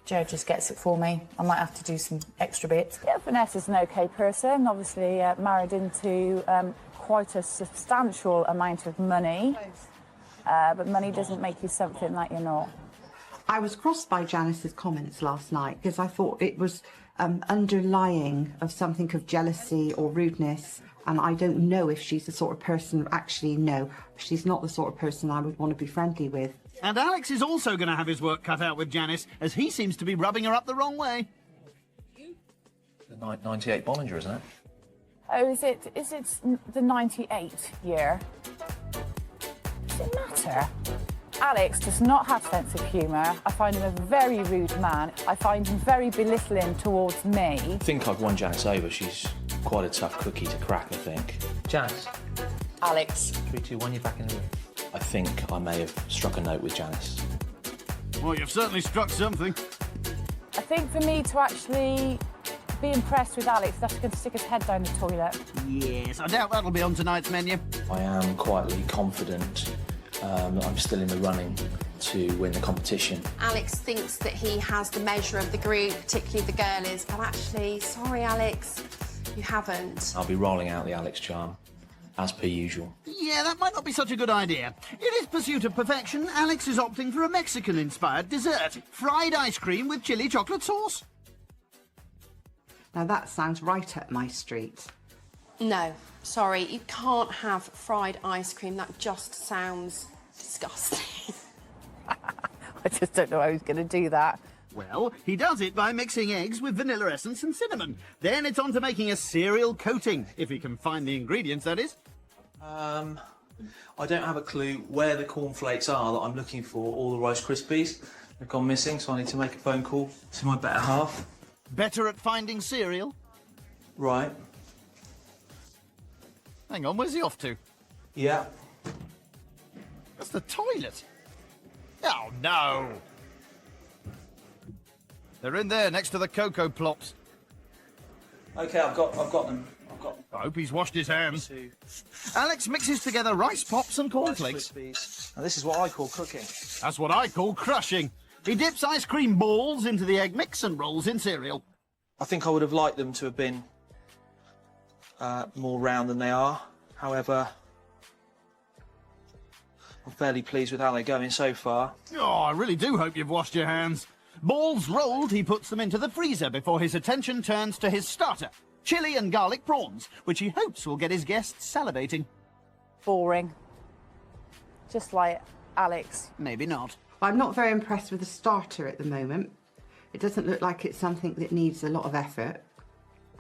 B: Joe just gets it for me. I might have to do some extra bits. Yeah, Vanessa's an okay person, obviously married into quite a substantial amount of money, but money doesn't make you something that you're not.
D: I was crossed by Janice's comments last night because I thought it was underlying of something of jealousy or rudeness, and I don't know if she's the sort of person, actually no, she's not the sort of person I would want to be friendly with.
A: And Alex is also going to have his work cut out with Janice, as he seems to be rubbing her up the wrong way.
K: The 98 Bollinger, isn't it?
B: Oh, is it the 98 year? Does it matter? Alex does not have sense of humour. I find him a very rude man. I find him very belittling towards me.
K: I think I've won Janice over. She's quite a tough cookie to crack, I think. Janice.
B: Alex.
K: 3, 2, 1, you're back in the room. I think I may have struck a note with Janice.
A: Well, you've certainly struck something.
B: I think for me to actually be impressed with Alex, that's going to stick his head down the toilet.
A: Yes, I doubt that'll be on tonight's menu.
K: I am quietly confident that I'm still in the running to win the competition.
C: Alex thinks that he has the measure of the group, particularly the girlies, but actually, sorry, Alex, you haven't.
K: I'll be rolling out the Alex charm, as per usual.
A: Yeah, that might not be such a good idea. In his pursuit of perfection, Alex is opting for a Mexican-inspired dessert. Fried ice cream with chili chocolate sauce.
D: Now that sounds right up my street.
C: No, sorry, you can't have fried ice cream. That just sounds disgusting.
B: I just don't know how he's going to do that.
A: Well, he does it by mixing eggs with vanilla essence and cinnamon. Then it's on to making a cereal coating, if he can find the ingredients, that is.
E: I don't have a clue where the cornflakes are that I'm looking for, all the Rice Krispies. They've gone missing, so I need to make a phone call to my better half.
A: Better at finding cereal?
E: Right.
A: Hang on, where's he off to?
E: Yeah.
A: That's the toilet. Oh, no. They're in there, next to the Cocoa Plops.
E: Okay, I've got them.
A: I hope he's washed his hands. Alex mixes together rice pops and cornflakes.
E: Now, this is what I call cooking.
A: That's what I call crushing. He dips ice cream balls into the egg mix and rolls in cereal.
E: I think I would have liked them to have been more round than they are. However, I'm fairly pleased with how they're going so far.
A: Oh, I really do hope you've washed your hands. Balls rolled, he puts them into the freezer before his attention turns to his starter, chili and garlic prawns, which he hopes will get his guests salivating.
B: Boring. Just like Alex.
A: Maybe not.
D: I'm not very impressed with the starter at the moment. It doesn't look like it's something that needs a lot of effort.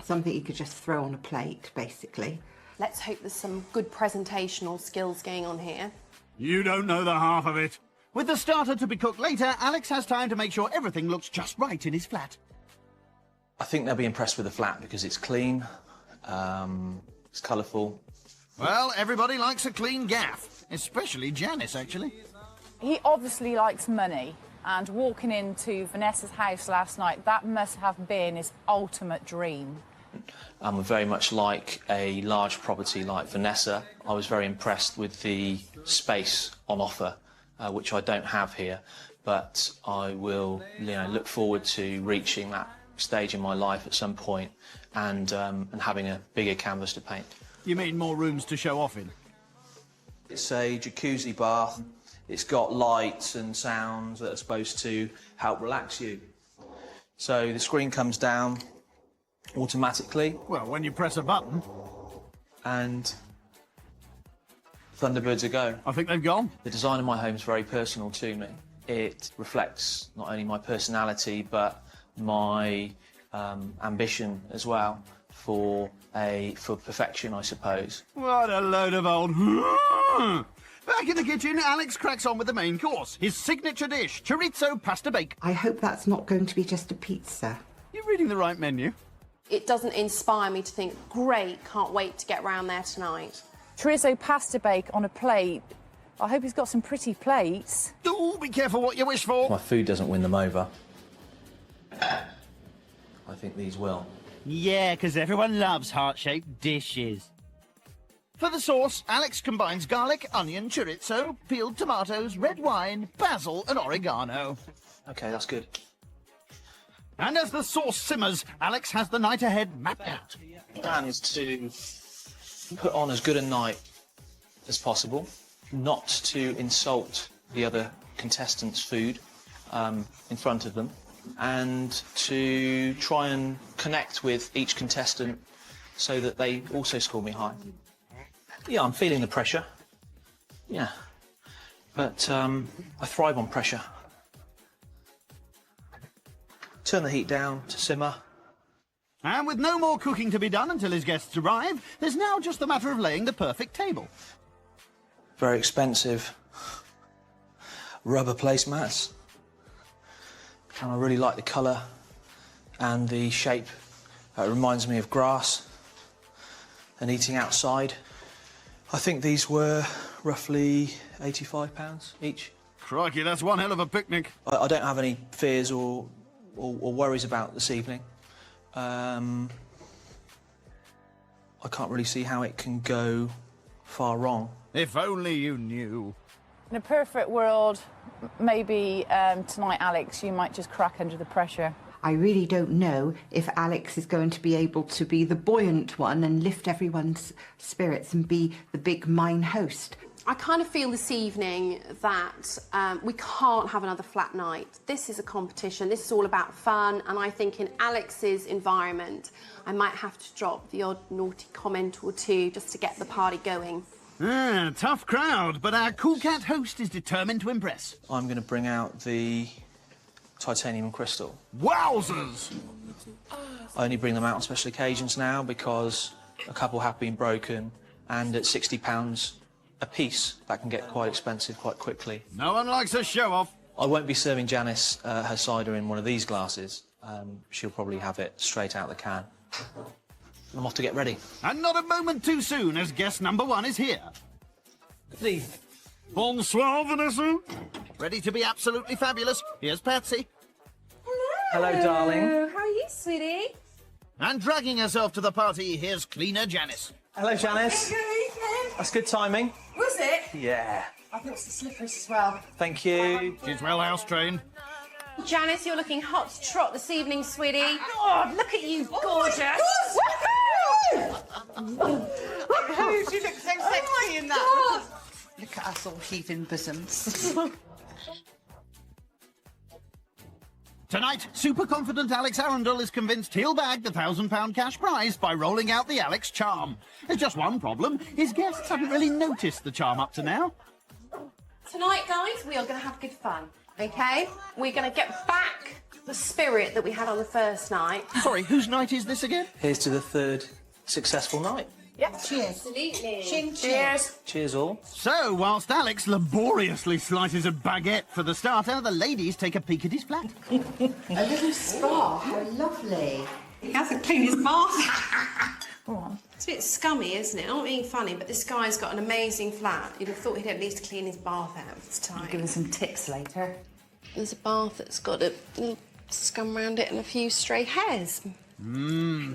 D: Something you could just throw on a plate, basically.
C: Let's hope there's some good presentational skills going on here.
A: You don't know the half of it. With the starter to be cooked later, Alex has time to make sure everything looks just right in his flat.
K: I think they'll be impressed with the flat because it's clean, it's colourful.
A: Well, everybody likes a clean gaff, especially Janice, actually.
B: He obviously likes money, and walking into Vanessa's house last night, that must have been his ultimate dream.
K: Very much like a large property like Vanessa, I was very impressed with the space on offer, which I don't have here, but I will look forward to reaching that stage in my life at some point and having a bigger canvas to paint.
A: You mean more rooms to show off in?
E: It's a jacuzzi bath. It's got lights and sounds that are supposed to help relax you. So the screen comes down automatically.
A: Well, when you press a button.
E: And Thunderbirds are go.
A: I think they've gone.
K: The design of my home is very personal to me. It reflects not only my personality, but my ambition as well for perfection, I suppose.
A: What a load of old... Back in the kitchen, Alex cracks on with the main course, his signature dish, chorizo pasta bake.
D: I hope that's not going to be just a pizza.
A: You're reading the right menu.
C: It doesn't inspire me to think, great, can't wait to get round there tonight.
B: Chorizo pasta bake on a plate. I hope he's got some pretty plates.
A: Do be careful what you wish for.
K: My food doesn't win them over. I think these will.
A: Yeah, because everyone loves heart-shaped dishes. For the sauce, Alex combines garlic, onion, chorizo, peeled tomatoes, red wine, basil and oregano.
E: Okay, that's good.
A: And as the sauce simmers, Alex has the night ahead mapped out.
E: The plan is to put on as good a night as possible, not to insult the other contestants' food in front of them, and to try and connect with each contestant so that they also score me high. Yeah, I'm feeling the pressure. Yeah. But I thrive on pressure. Turn the heat down to simmer.
A: And with no more cooking to be done until his guests arrive, there's now just the matter of laying the perfect table.
E: Very expensive. rubber placemats. And I really like the colour and the shape. It reminds me of grass and eating outside. I think these were roughly £85 each.
A: Crikey, that's one hell of a picnic.
E: I don't have any fears or worries about this evening. I can't really see how it can go far wrong.
A: If only you knew.
B: In a perfect world, maybe tonight, Alex, you might just crack under the pressure.
D: I really don't know if Alex is going to be able to be the buoyant one and lift everyone's spirits and be the big mine host.
C: I kind of feel this evening that we can't have another flat night. This is a competition, this is all about fun, and I think in Alex's environment, I might have to drop the odd naughty comment or two just to get the party going.
A: Tough crowd, but our cool cat host is determined to impress.
E: I'm going to bring out the titanium and crystal.
A: Wowzers!
E: I only bring them out on special occasions now because a couple have been broken, and at £60 a piece, that can get quite expensive quite quickly.
A: No one likes a show-off.
E: I won't be serving Janice her cider in one of these glasses. She'll probably have it straight out the can. I'm off to get ready.
A: And not a moment too soon, as guest number 1 is here.
E: Good evening.
A: Bonsoir, Vanessa. Ready to be absolutely fabulous. Here's Patsy.
E: Hello, darling.
N: How are you, sweetie?
A: And dragging herself to the party, here's cleaner Janice.
E: Hello, Janice. That's good timing.
N: Was it?
E: Yeah.
N: I brought some slippers as well.
E: Thank you.
A: She's well house-trained.
C: Janice, you're looking hot to trot this evening, sweetie. God, look at you, gorgeous.
D: Oh, she looks so sexy in that. Look at us all heaving bosoms.
A: Tonight, super confident Alex Arundel is convinced he'll bag the £1,000 cash prize by rolling out the Alex charm. There's just one problem. His guests haven't really noticed the charm up to now.
C: Tonight, guys, we are going to have good fun, OK? We're going to get back the spirit that we had on the first night.
A: Sorry, whose night is this again?
E: Here's to the third successful night.
C: Yep.
D: Cheers.
C: Absolutely.
D: Chin,
C: Cheers.
E: Cheers, all.
A: So, whilst Alex laboriously slices a baguette for the starter, the ladies take a peek at his flat.
D: A little spa. How lovely. He hasn't cleaned his bath.
C: It's a bit scummy, isn't it? Not being funny, but this guy's got an amazing flat. You'd have thought he'd at least clean his bath out this time.
B: Give us some tips later.
C: There's a bath that's got a little scum around it and a few stray hairs.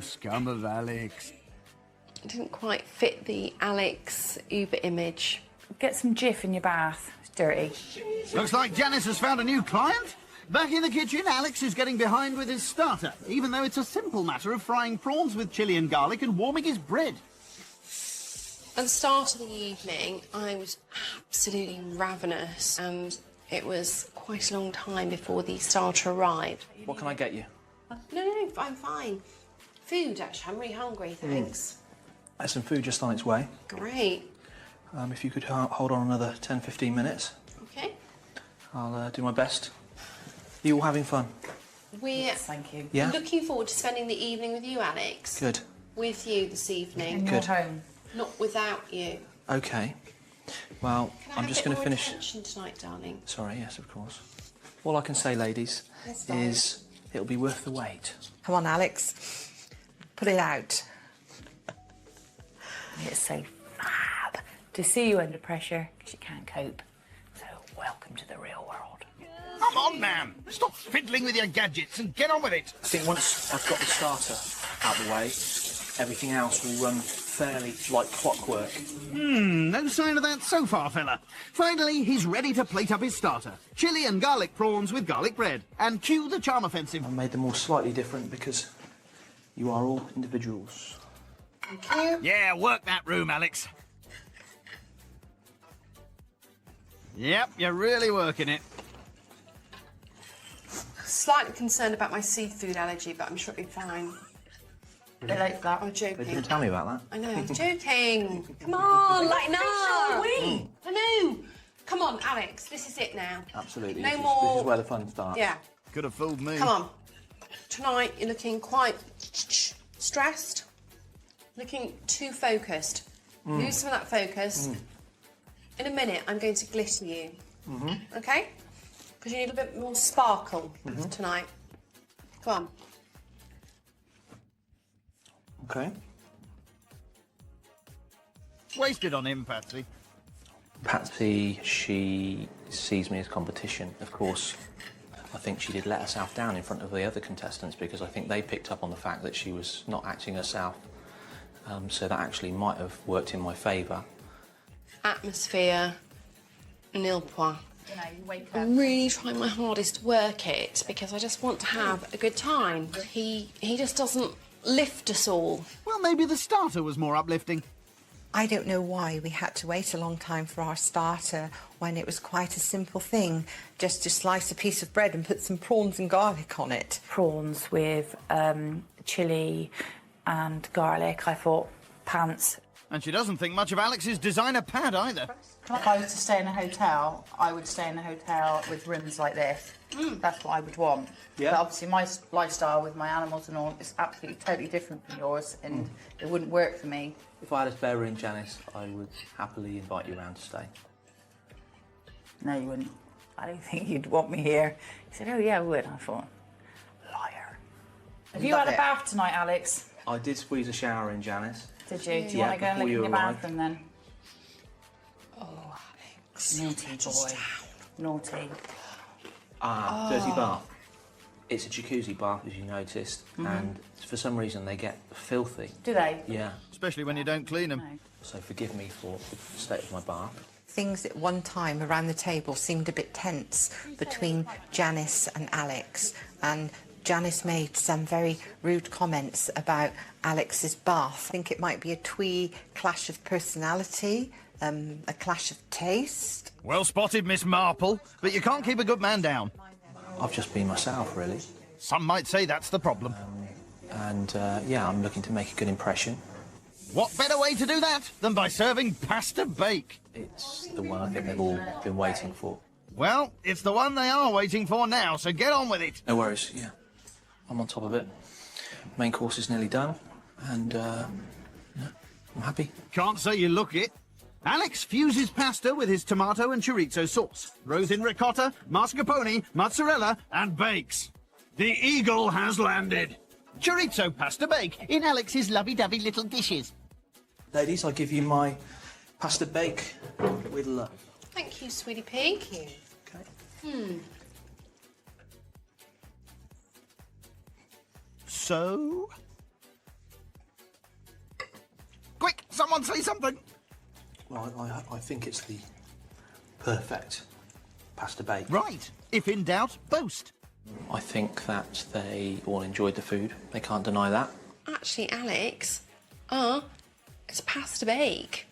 A: Scum of Alex.
C: It didn't quite fit the Alex Uber image.
B: Get some Jif in your bath. It's dirty.
A: Looks like Janice has found a new client. Back in the kitchen, Alex is getting behind with his starter, even though it's a simple matter of frying prawns with chilli and garlic and warming his bread.
C: At the start of the evening, I was absolutely ravenous, and it was quite a long time before the starter arrived.
E: What can I get you?
C: No, I'm fine. Food, actually. I'm really hungry, thanks.
E: There's some food just on its way.
C: Great.
E: If you could hold on another 10-15 minutes,
C: Okay.
E: I'll do my best. Are you all having fun?
C: We're
B: Thank you.
E: Yeah?
C: looking forward to spending the evening with you, Alex.
E: Good.
C: With you this evening.
B: In your home.
C: Not without you.
E: OK. Well,
C: Can I
E: I'm
C: have
E: just
C: a bit
E: going to
C: more
E: finish...
C: attention tonight, darling?
E: Sorry, yes, of course. All I can say, ladies,
C: Yes, darling.
E: is it'll be worth the wait.
D: Come on, Alex. Put it out.
B: It's so fab to see you under pressure because you can't cope. So welcome to the real world.
A: Come on, man. Stop fiddling with your gadgets and get on with it.
E: I think once I've got the starter out the way, everything else will run fairly like clockwork.
A: No sign of that so far, fella. Finally, he's ready to plate up his starter. Chili and garlic prawns with garlic bread. And cue the charm offensive.
E: I've made them all slightly different because you are all individuals.
C: Thank you.
A: Yeah, work that room, Alex. Yep, you're really working it.
C: Slightly concerned about my seafood allergy, but I'm sure it'll be fine.
B: They like that.
C: I'm
E: They
C: joking.
E: didn't tell me about that.
C: I know, I'm joking. Come on, lighten up. I know. Come on, Alex, this is it now.
E: Absolutely.
C: No
E: this
C: more.
E: This is where the fun starts.
C: Yeah.
A: Could have fooled me.
C: Come on. Tonight you're looking quite stressed, looking too focused. Lose some of that focus. In a minute, I'm going to glitter you. Okay? Because you need a bit more sparkle tonight. Come on.
M: Okay.
A: Wasted on him, Patsy.
K: Patsy, she sees me as competition. Of course, I think she did let herself down in front of the other contestants because I think they picked up on the fact that she was not acting herself. So that actually might have worked in my favour.
C: Atmosphere, nil point.
B: You know, you wake up.
C: I'm really trying my hardest to work it because I just want to have a good time. He just doesn't lift us all.
A: Well, maybe the starter was more uplifting.
D: I don't know why we had to wait a long time for our starter when it was quite a simple thing, just to slice a piece of bread and put some prawns and garlic on it.
B: Prawns with chilli and garlic. I thought, pants.
A: And she doesn't think much of Alex's designer pad either.
B: If I was to stay in a hotel, I would stay in a hotel with rooms like this. That's what I would want.
M: Yeah.
B: But obviously my lifestyle with my animals and all is absolutely totally different from yours, and it wouldn't work for me.
K: If I had a spare room, Janice, I would happily invite you around to stay.
B: No, you wouldn't. I don't think you'd want me here. He said, oh yeah, I would. I thought, liar. Have you had a bath tonight, Alex?
K: I did squeeze a shower in, Janice.
B: Did you? Do you
K: Yeah,
B: want to go and
K: before
B: look in
K: you
B: your
K: arrived.
B: bathroom then?
C: Oh, Alex.
B: Naughty boy. Naughty.
K: Dirty bath. It's a jacuzzi bath, as you noticed, and for some reason they get filthy.
B: Do they?
K: Yeah.
A: Especially when you don't clean them.
B: No.
K: So forgive me for the state of my bath.
D: Things at one time around the table seemed a bit tense between Janice and Alex, and Janice made some very rude comments about Alex's bath. I think it might be a twee clash of personality, a clash of taste.
A: Well spotted, Miss Marple, but you can't keep a good man down.
K: I've just been myself, really.
A: Some might say that's the problem.
K: And, yeah, I'm looking to make a good impression.
A: What better way to do that than by serving pasta bake?
K: It's the one I think they've all been waiting for.
A: Well, it's the one they are waiting for now, so get on with it.
K: No worries, yeah. I'm on top of it. Main course is nearly done, and, yeah, I'm happy.
A: Can't say you look it. Alex fuses pasta with his tomato and chorizo sauce, throws in ricotta, mascarpone, mozzarella, and bakes. The eagle has landed. Chorizo pasta bake in Alex's lovey-dovey little dishes.
K: Ladies, I give you my pasta bake with love.
C: Thank you, sweetie pig.
K: Okay.
A: So? Quick, someone say something.
K: Well, I think it's the perfect pasta bake.
A: Right. If in doubt, boast.
K: I think that they all enjoyed the food. They can't deny that.
C: Actually, Alex, it's pasta bake.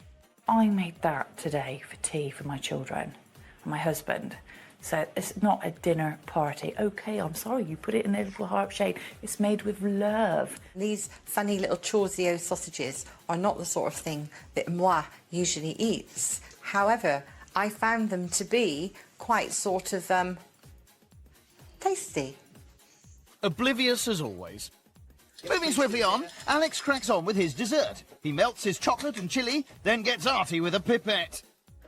B: I made that today for tea for my children and my husband. So it's not a dinner party. OK, I'm sorry, you put it in a little heart shape. It's made with love.
D: These funny little chorizo sausages are not the sort of thing that moi usually eats. However, I found them to be quite sort of, tasty.
A: Oblivious as always. Moving swiftly on, Alex cracks on with his dessert. He melts his chocolate and chilli, then gets arty with a pipette.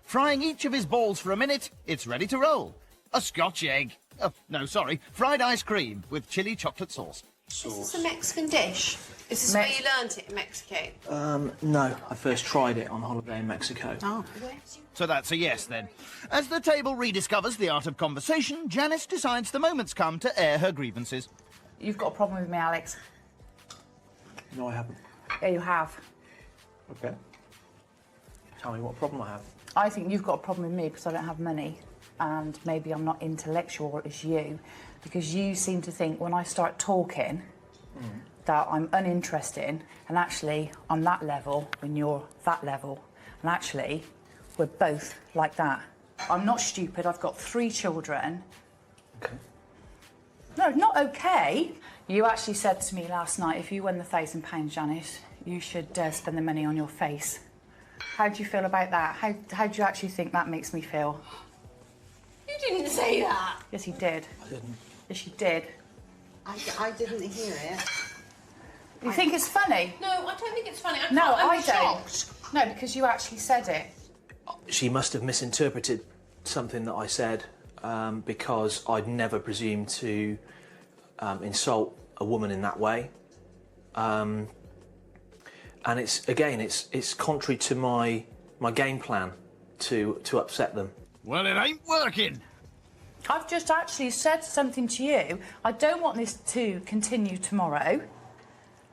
A: Frying each of his balls for a minute, it's ready to roll. A Scotch egg. Oh, no, sorry. Fried ice cream with chili chocolate sauce.
C: Is this a Mexican dish? Is this where you learnt it in Mexico?
K: No, I first tried it on holiday in Mexico.
C: Oh.
A: So that's a yes, then. As the table rediscovers the art of conversation, Janice decides the moment's come to air her grievances.
B: You've got a problem with me, Alex.
K: No, I haven't.
B: Yeah, you have.
K: Okay. Tell me what problem I have.
B: I think you've got a problem with me because I don't have money, and maybe I'm not intellectual as you, because you seem to think when I start talking that I'm uninteresting, and actually I'm that level when you're that level, and actually we're both like that. I'm not stupid. I've got 3 children.
K: Okay.
B: No, not okay. You actually said to me last night, if you won the £1,000, Janice, you should spend the money on your face. How do you feel about that? How do you actually think that makes me feel?
C: You didn't say that.
B: Yes, you did.
K: I didn't.
B: Yes, you did.
D: I didn't hear it.
B: You think it's funny?
C: No, I don't think it's funny.
B: No,
C: I'm
B: I don't.
C: shocked.
B: No, because you actually said it.
K: She must have misinterpreted
E: something that I said because I'd never presumed to insult a woman in that way. And it's contrary to my game plan to upset them.
A: Well, it ain't working.
B: I've just actually said something to you. I don't want this to continue tomorrow.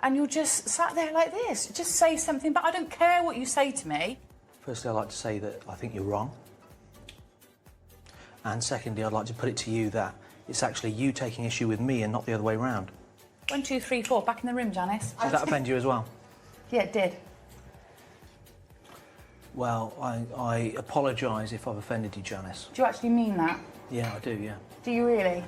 B: And you're just sat there like this. Just say something, but I don't care what you say to me.
E: Firstly, I'd like to say that I think you're wrong. And secondly, I'd like to put it to you that it's actually you taking issue with me and not the other way round.
B: 1, 2, 3, 4. Back in the room, Janice.
E: Does that offend you as well?
B: Yeah, it did.
E: Well, I apologise if I've offended you, Janice.
B: Do you actually mean that?
E: Yeah, I do, yeah.
B: Do you really?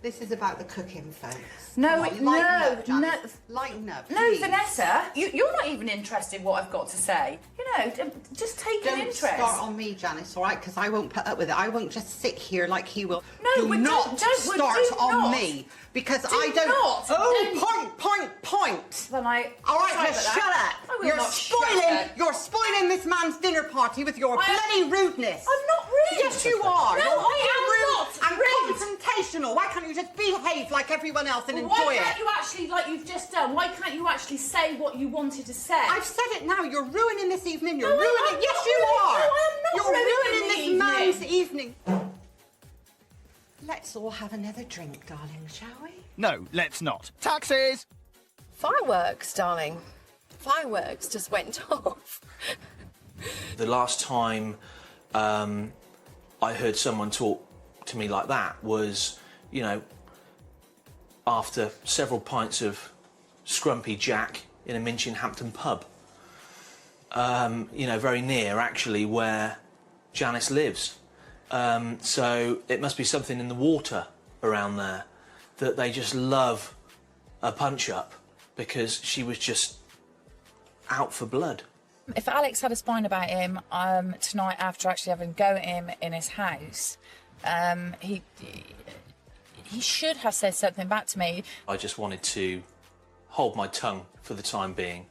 D: This is about the cooking, folks.
B: No,
D: Come on, lighten up,
B: no.
D: Janice. Lighten up,
B: No,
D: please.
B: Vanessa, you're not even interested in what I've got to say. You know, just take an
D: Don't
B: interest.
D: start on me, Janice, all right? Because I won't put up with it. I won't just sit here like he will.
B: No,
D: do
B: but
D: not
B: don't
D: start
B: do
D: on
B: not.
D: me. Because
B: Do
D: I don't...
B: not.
D: Oh, point.
B: Then I...
D: All right,
B: Sorry
D: just
B: about
D: shut
B: that.
D: up.
B: I will
D: You're
B: not shut
D: spoiling.
B: up.
D: You're spoiling this man's dinner party with your bloody rudeness.
B: I'm not rude.
D: Yes, you are.
B: No,
D: You're
B: I
D: being
B: am
D: rude
B: not
D: and
B: rude.
D: confrontational. Why can't you just behave like everyone else and
B: Well,
D: enjoy
B: why
D: it?
B: can't you actually, like you've just done, why can't you actually say what you wanted to say?
D: I've said it now. You're ruining this evening. You're
B: No,
D: ruining.
B: I'm
D: Yes,
B: not
D: you
B: ruining-
D: are.
B: No, I am not
D: You're ruining
B: ruining
D: this
B: the
D: man's
B: evening.
D: evening. Let's all have another drink, darling, shall we?
A: No, let's not. Taxis!
N: Fireworks, darling. Fireworks just went off.
E: The last time I heard someone talk to me like that was, you know, after several pints of Scrumpy Jack in a Minchinhampton pub. You know, very near, actually, where Janice lives. So it must be something in the water around there that they just love a punch-up because she was just out for blood.
B: If Alex had a spine about him tonight after actually having a go at him in his house, he should have said something back to me.
E: I just wanted to hold my tongue for the time being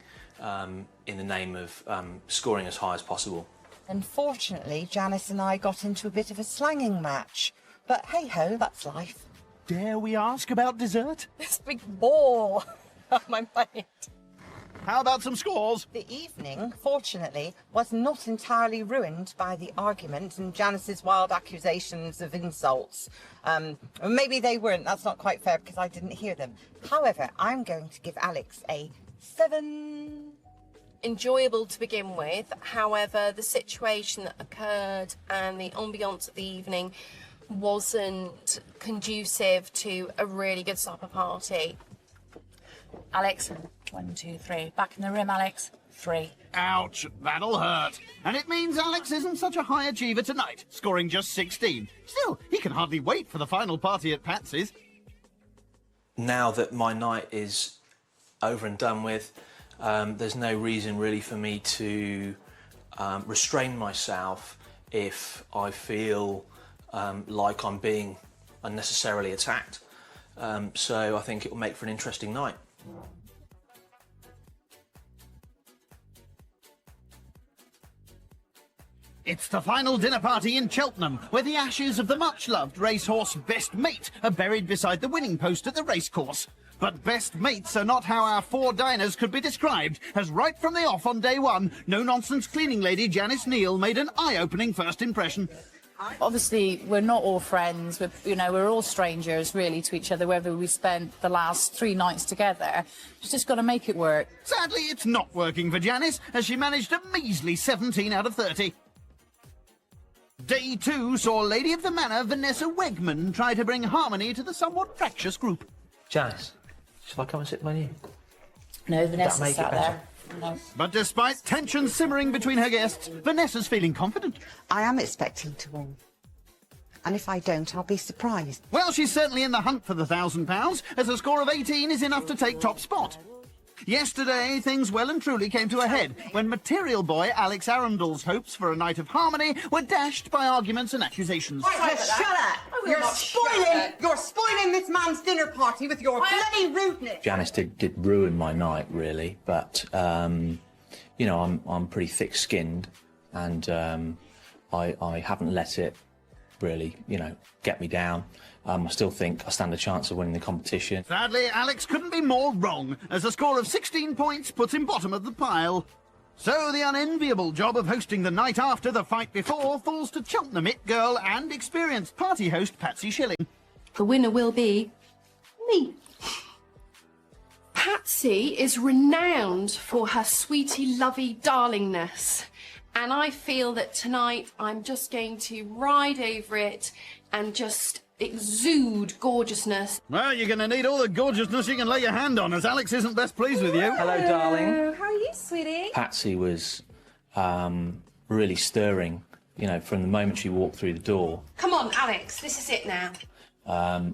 E: in the name of scoring as high as possible.
D: Unfortunately, Janice and I got into a bit of a slanging match. But hey-ho, that's life.
A: Dare we ask about dessert?
N: This big ball on my mind.
A: How about some scores?
D: The evening, fortunately, was not entirely ruined by the argument and Janice's wild accusations of insults. Maybe they weren't. That's not quite fair because I didn't hear them. However, I'm going to give Alex a 7.
N: Enjoyable to begin with. However, the situation that occurred and the ambiance of the evening wasn't conducive to a really good supper party.
B: Alex, 1, 2, 3. Back in the room, Alex. 3.
A: Ouch, that'll hurt. And it means Alex isn't such a high achiever tonight, scoring just 16. Still, he can hardly wait for the final party at Patsy's.
E: Now that my night is over and done with, there's no reason really for me to restrain myself if I feel like I'm being unnecessarily attacked. So I think it will make for an interesting night.
A: It's the final dinner party in Cheltenham, where the ashes of the much-loved racehorse Best Mate are buried beside the winning post at the racecourse. But best mates are not how our 4 diners could be described, as right from the off on day 1, no-nonsense cleaning lady Janice Neal made an eye-opening first impression.
B: Obviously, we're not all friends. We're all strangers, really, to each other, whether we spent the last 3 nights together. She's just got to make it work.
A: Sadly, it's not working for Janice, as she managed a measly 17 out of 30. Day 2 saw Lady of the Manor Vanessa Wegman try to bring harmony to the somewhat fractious group.
E: Janice, shall I come and sit by you?
B: No, Vanessa
E: make it
B: sat
E: better?
B: there. No.
A: But despite tension simmering between her guests, Vanessa's feeling confident.
D: I am expecting to win. And if I don't, I'll be surprised.
A: Well, she's certainly in the hunt for the £1,000, as a score of 18 is enough to take top spot. Yesterday, things well and truly came to a head when material boy Alex Arundel's hopes for a night of harmony were dashed by arguments and accusations.
D: Right, just shut up! You're spoiling this man's dinner party with your bloody rudeness!
K: Janice did ruin my night, really, but you know, I'm pretty thick-skinned, and I haven't let it really, get me down. I still think I stand a chance of winning the competition.
A: Sadly, Alex couldn't be more wrong, as a score of 16 points puts him bottom of the pile. So the unenviable job of hosting the night after the fight before falls to Cheltenham it girl and experienced party host Patsy Schilling.
C: The winner will be me. Patsy is renowned for her sweetie lovey darlingness, and I feel that tonight I'm just going to ride over it and just exude gorgeousness.
A: Well, you're going to need all the gorgeousness you can lay your hand on, as Alex isn't best pleased with you.
K: Hello, darling.
C: How are you, sweetie?
K: Patsy was really stirring, from the moment she walked through the door.
C: Come on, Alex, this is it now.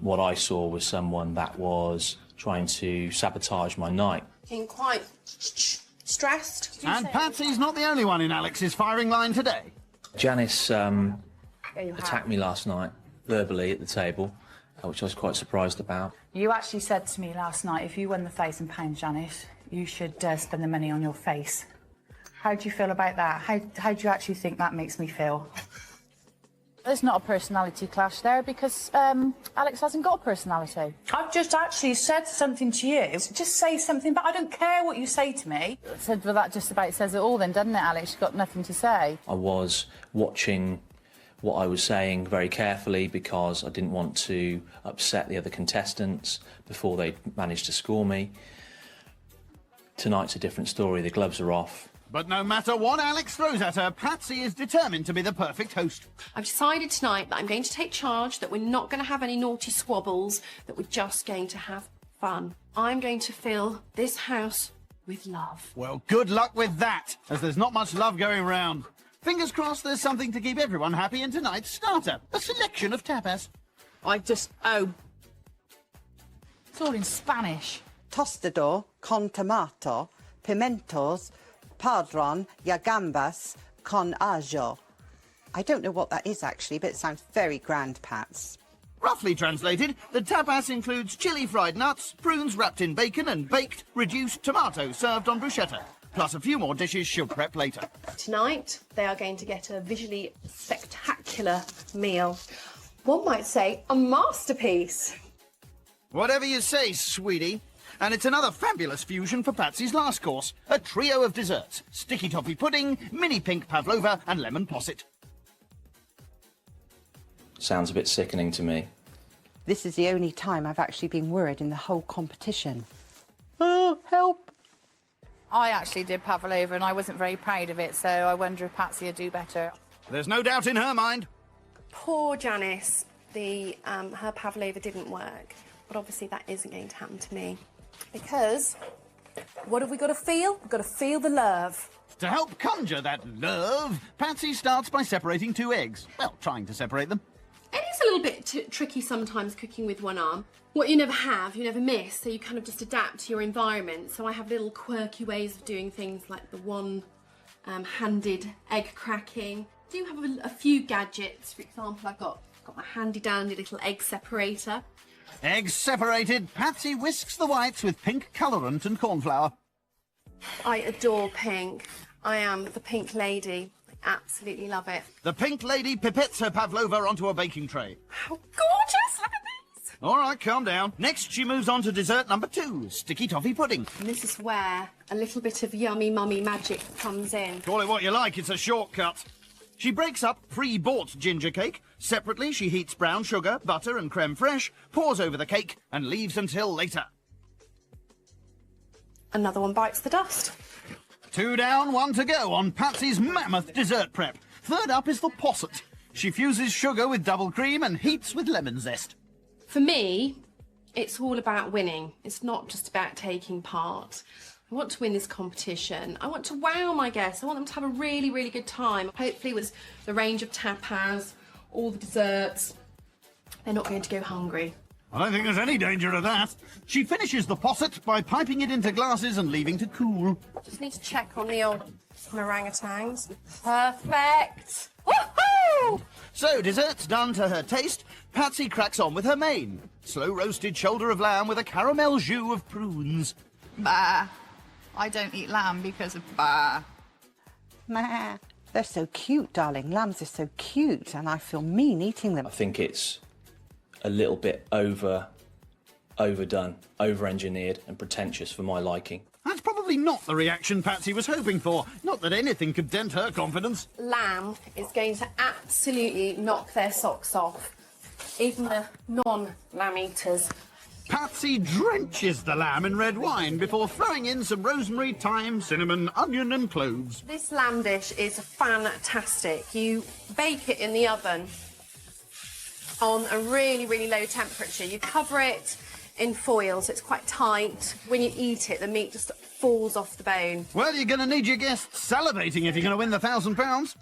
K: What I saw was someone that was trying to sabotage my night.
C: Being quite stressed.
A: And Patsy's not the only one in Alex's firing line today.
K: Janice attacked me last night, verbally, at the table, which I was quite surprised about.
B: You actually said to me last night, if you won the face and pound, Janice, you should spend the money on your face. How do you feel about that? How do you actually think that makes me feel? There's not a personality clash there because Alex hasn't got a personality. I've just actually said something to you. Just say something, but I don't care what you say to me. Said, well, that just about says it all then, doesn't it, Alex? You've got nothing to say.
K: I was watching what I was saying very carefully because I didn't want to upset the other contestants before they managed to score me. Tonight's a different story. The gloves are off.
A: But no matter what Alex throws at her, Patsy is determined to be the perfect host.
C: I've decided tonight that I'm going to take charge, that we're not going to have any naughty squabbles, that we're just going to have fun. I'm going to fill this house with love.
A: Well, good luck with that, as there's not much love going round. Fingers crossed there's something to keep everyone happy in tonight's starter, a selection of tapas.
B: It's all in Spanish.
D: Tostado con tomato, pimentos, padron y gambas con ajo. I don't know what that is actually, but it sounds very grand, Pats.
A: Roughly translated, the tapas includes chili fried nuts, prunes wrapped in bacon and baked, reduced tomatoes served on bruschetta, plus a few more dishes she'll prep later.
C: Tonight, they are going to get a visually spectacular meal. One might say a masterpiece.
A: Whatever you say, sweetie. And it's another fabulous fusion for Patsy's last course. A trio of desserts. Sticky toffee pudding, mini pink pavlova and lemon posset.
K: Sounds a bit sickening to me.
D: This is the only time I've actually been worried in the whole competition. Oh, help!
B: I actually did pavlova and I wasn't very proud of it, so I wonder if Patsy would do better.
A: There's no doubt in her mind.
C: Poor Janice. Her pavlova didn't work. But obviously that isn't going to happen to me. Because what have we got to feel? We've got to feel the love.
A: To help conjure that love, Patsy starts by separating 2 eggs. Well, trying to separate them.
C: It is a little bit tricky sometimes cooking with one arm. What you never have, you never miss, so you kind of just adapt to your environment. So I have little quirky ways of doing things like the one-handed egg cracking. I do have a few gadgets. For example, I've got my handy-dandy little egg separator.
A: Eggs separated, Patsy whisks the whites with pink colourant and corn flour.
C: I adore pink. I am the pink lady. I absolutely love it.
A: The pink lady pipettes her pavlova onto a baking tray.
C: How gorgeous! Look at this!
A: All right, calm down. Next, she moves on to dessert number 2, sticky toffee pudding.
C: And this is where a little bit of yummy mummy magic comes in.
A: Call it what you like, it's a shortcut. She breaks up pre-bought ginger cake. Separately, she heats brown sugar, butter and creme fraiche, pours over the cake and leaves until later.
C: Another one bites the dust.
A: 2 down, 1 to go on Patsy's mammoth dessert prep. Third up is the posset. She fuses sugar with double cream and heats with lemon zest.
C: For me, it's all about winning. It's not just about taking part. I want to win this competition. I want to wow my guests. I want them to have a really, really good time. Hopefully with the range of tapas, all the desserts, they're not going to go hungry.
A: I don't think there's any danger of that. She finishes the posset by piping it into glasses and leaving to cool.
C: Just need to check on the old orangutans. Perfect! Woohoo!
A: So, desserts done to her taste, Patsy cracks on with her main. Slow-roasted shoulder of lamb with a caramel jus of prunes.
B: Bah. I don't eat lamb because of bah.
D: Nah. They're so cute, darling. Lambs are so cute, and I feel mean eating them.
K: I think it's a little bit overdone, over-engineered and pretentious for my liking.
A: That's probably not the reaction Patsy was hoping for. Not that anything could dent her confidence.
N: Lamb is going to absolutely knock their socks off. Even the non-lamb eaters.
A: Patsy drenches the lamb in red wine before throwing in some rosemary, thyme, cinnamon, onion and cloves.
N: This lamb dish is fantastic. You bake it in the oven on a really, really low temperature. You cover it in foil so it's quite tight. When you eat it, the meat just falls off the bone.
A: Well, you're going to need your guests salivating if you're going to win the £1,000.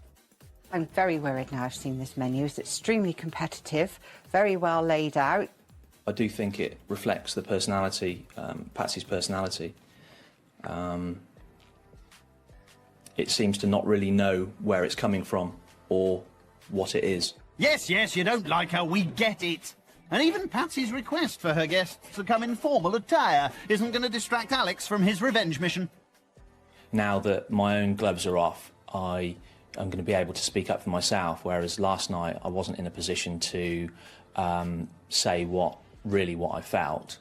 D: I'm very worried now I've seen this menu. It's extremely competitive, very well laid out.
K: I do think it reflects the personality, Patsy's personality. It seems to not really know where it's coming from or what it is.
A: Yes, you don't like her, we get it. And even Patsy's request for her guests to come in formal attire isn't going to distract Alex from his revenge mission.
K: Now that my own gloves are off, I am going to be able to speak up for myself, whereas last night I wasn't in a position to say what I felt.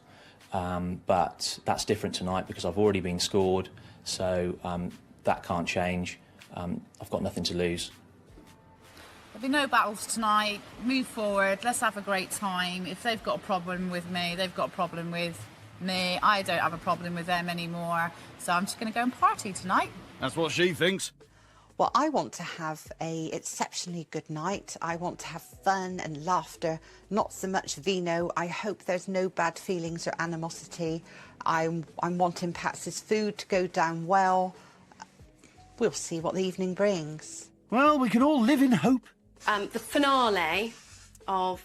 K: But that's different tonight because I've already been scored, so that can't change. I've got nothing to lose.
B: There'll be no battles tonight. Move forward. Let's have a great time. If they've got a problem with me, they've got a problem with me. I don't have a problem with them anymore. So I'm just going to go and party tonight.
A: That's what she thinks.
D: Well, I want to have an exceptionally good night. I want to have fun and laughter, not so much vino. I hope there's no bad feelings or animosity. I'm wanting Patsy's food to go down well. We'll see what the evening brings.
A: Well, we can all live in hope.
N: The finale of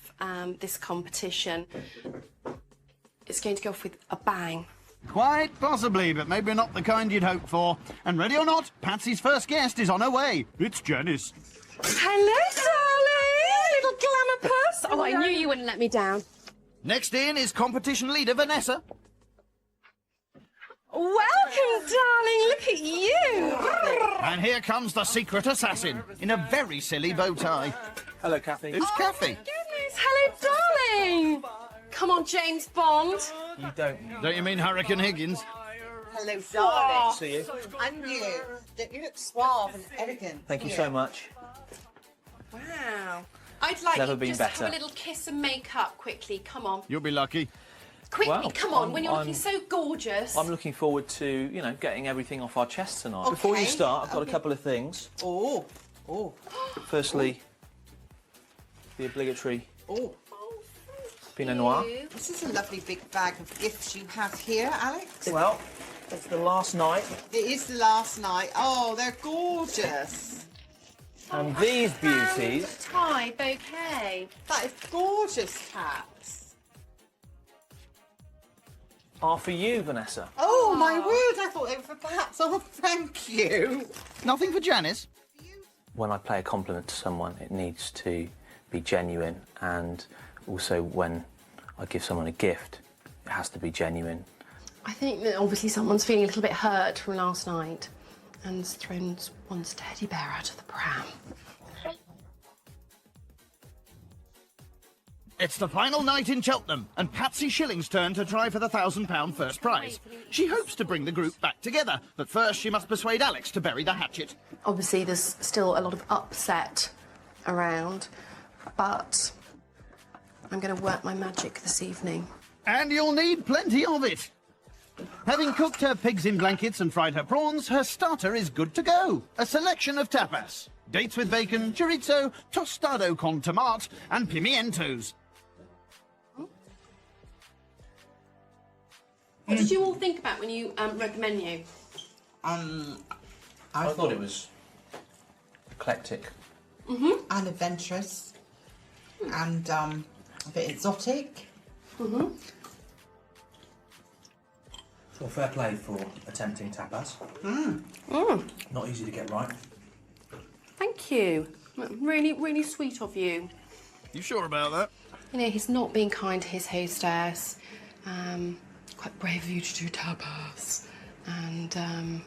N: this competition is going to go off with a bang.
A: Quite possibly, but maybe not the kind you'd hope for. And ready or not, Patsy's first guest is on her way. It's Janice.
N: Hello, darling! Little glamour puss. Oh, I knew you wouldn't let me down.
A: Next in is competition leader Vanessa.
N: Welcome, darling. Look at you.
A: And here comes the secret assassin in a very silly bow tie.
M: Hello, Kathy.
A: Who's Kathy?
N: Goodness, hello, darling. Come on, James Bond.
M: You don't.
A: Don't you mean Hurricane Higgins?
D: Hello, darling.
M: See you.
D: And you. Don't you look suave and elegant?
M: Thank you so much.
N: Wow. I'd like
K: Never
N: you
K: been
N: just
K: better.
N: have a little kiss and make up quickly. Come on.
A: You'll be lucky.
N: Quickly,
K: Well,
N: come on, when you're looking
K: I'm-
N: so gorgeous.
K: I'm looking forward to, you know, getting everything off our chests tonight.
D: Okay.
K: Before you start, I've got a couple of things.
D: Oh.
K: Firstly, the obligatory
D: Oh.
K: Pinot Noir.
D: This is a lovely big bag of gifts you have here, Alex.
K: Well, it's the last night.
D: It is the last night. Oh, they're gorgeous.
K: And these beauties.
N: Tie bouquet.
D: That is gorgeous, Tats.
K: Are for you, Vanessa.
D: Oh, my word, I thought they were for Pats. Oh, thank you.
A: Nothing for Janice?
K: When I pay a compliment to someone, it needs to be genuine, and also when I give someone a gift, it has to be genuine.
N: I think that obviously someone's feeling a little bit hurt from last night and has thrown one's teddy bear out of the pram.
A: It's the final night in Cheltenham, and Patsy Shilling's turn to try for the £1,000 first prize. She hopes to bring the group back together, but first she must persuade Alex to bury the hatchet.
N: Obviously there's still a lot of upset around, but I'm going to work my magic this evening.
A: And you'll need plenty of it. Having cooked her pigs in blankets and fried her prawns, her starter is good to go. A selection of tapas. Dates with bacon, chorizo, tostado con tomate, and pimientos.
N: What did you all think about when you read the menu?
K: I thought it was eclectic.
D: And adventurous. And a bit exotic.
M: Well, fair play for attempting tapas. Not easy to get right.
N: Thank you. Really, really sweet of you.
A: You sure about that?
N: You know, he's not being kind to his hostess. Quite brave of you to do tapas. And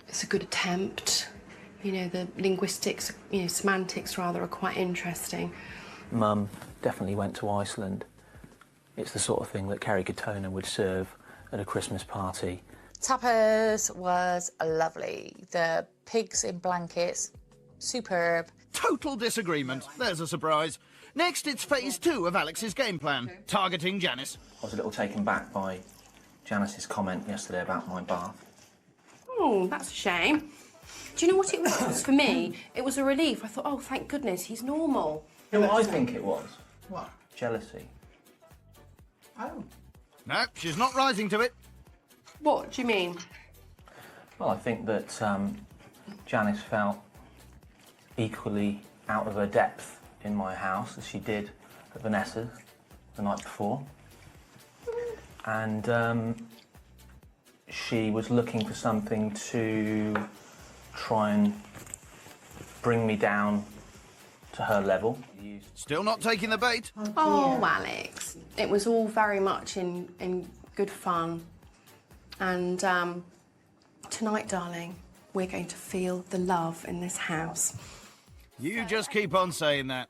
N: it's a good attempt.
C: You know, the linguistics, semantics rather, are quite interesting.
E: Mum definitely went to Iceland. It's the sort of thing that Kerry Katona would serve at a Christmas party.
B: Tapas was lovely. The pigs in blankets, superb.
A: Total disagreement. There's a surprise. Next, it's phase 2 of Alex's game plan, targeting Janice.
E: I was a little taken back by Janice's comment yesterday about my bath.
C: Oh, that's a shame. Do you know what it was for me? It was a relief. I thought, oh, thank goodness, he's normal.
E: You know what I think it was?
A: What?
E: Jealousy.
A: Oh. No, she's not rising to it.
C: What do you mean?
E: Well, I think that Janice felt equally out of her depth in my house as she did at Vanessa's the night before. And she was looking for something to try and bring me down to her level.
A: Still not taking the bait?
C: Oh, Alex. It was all very much in good fun. And tonight, darling, we're going to feel the love in this house.
A: You just keep on saying that.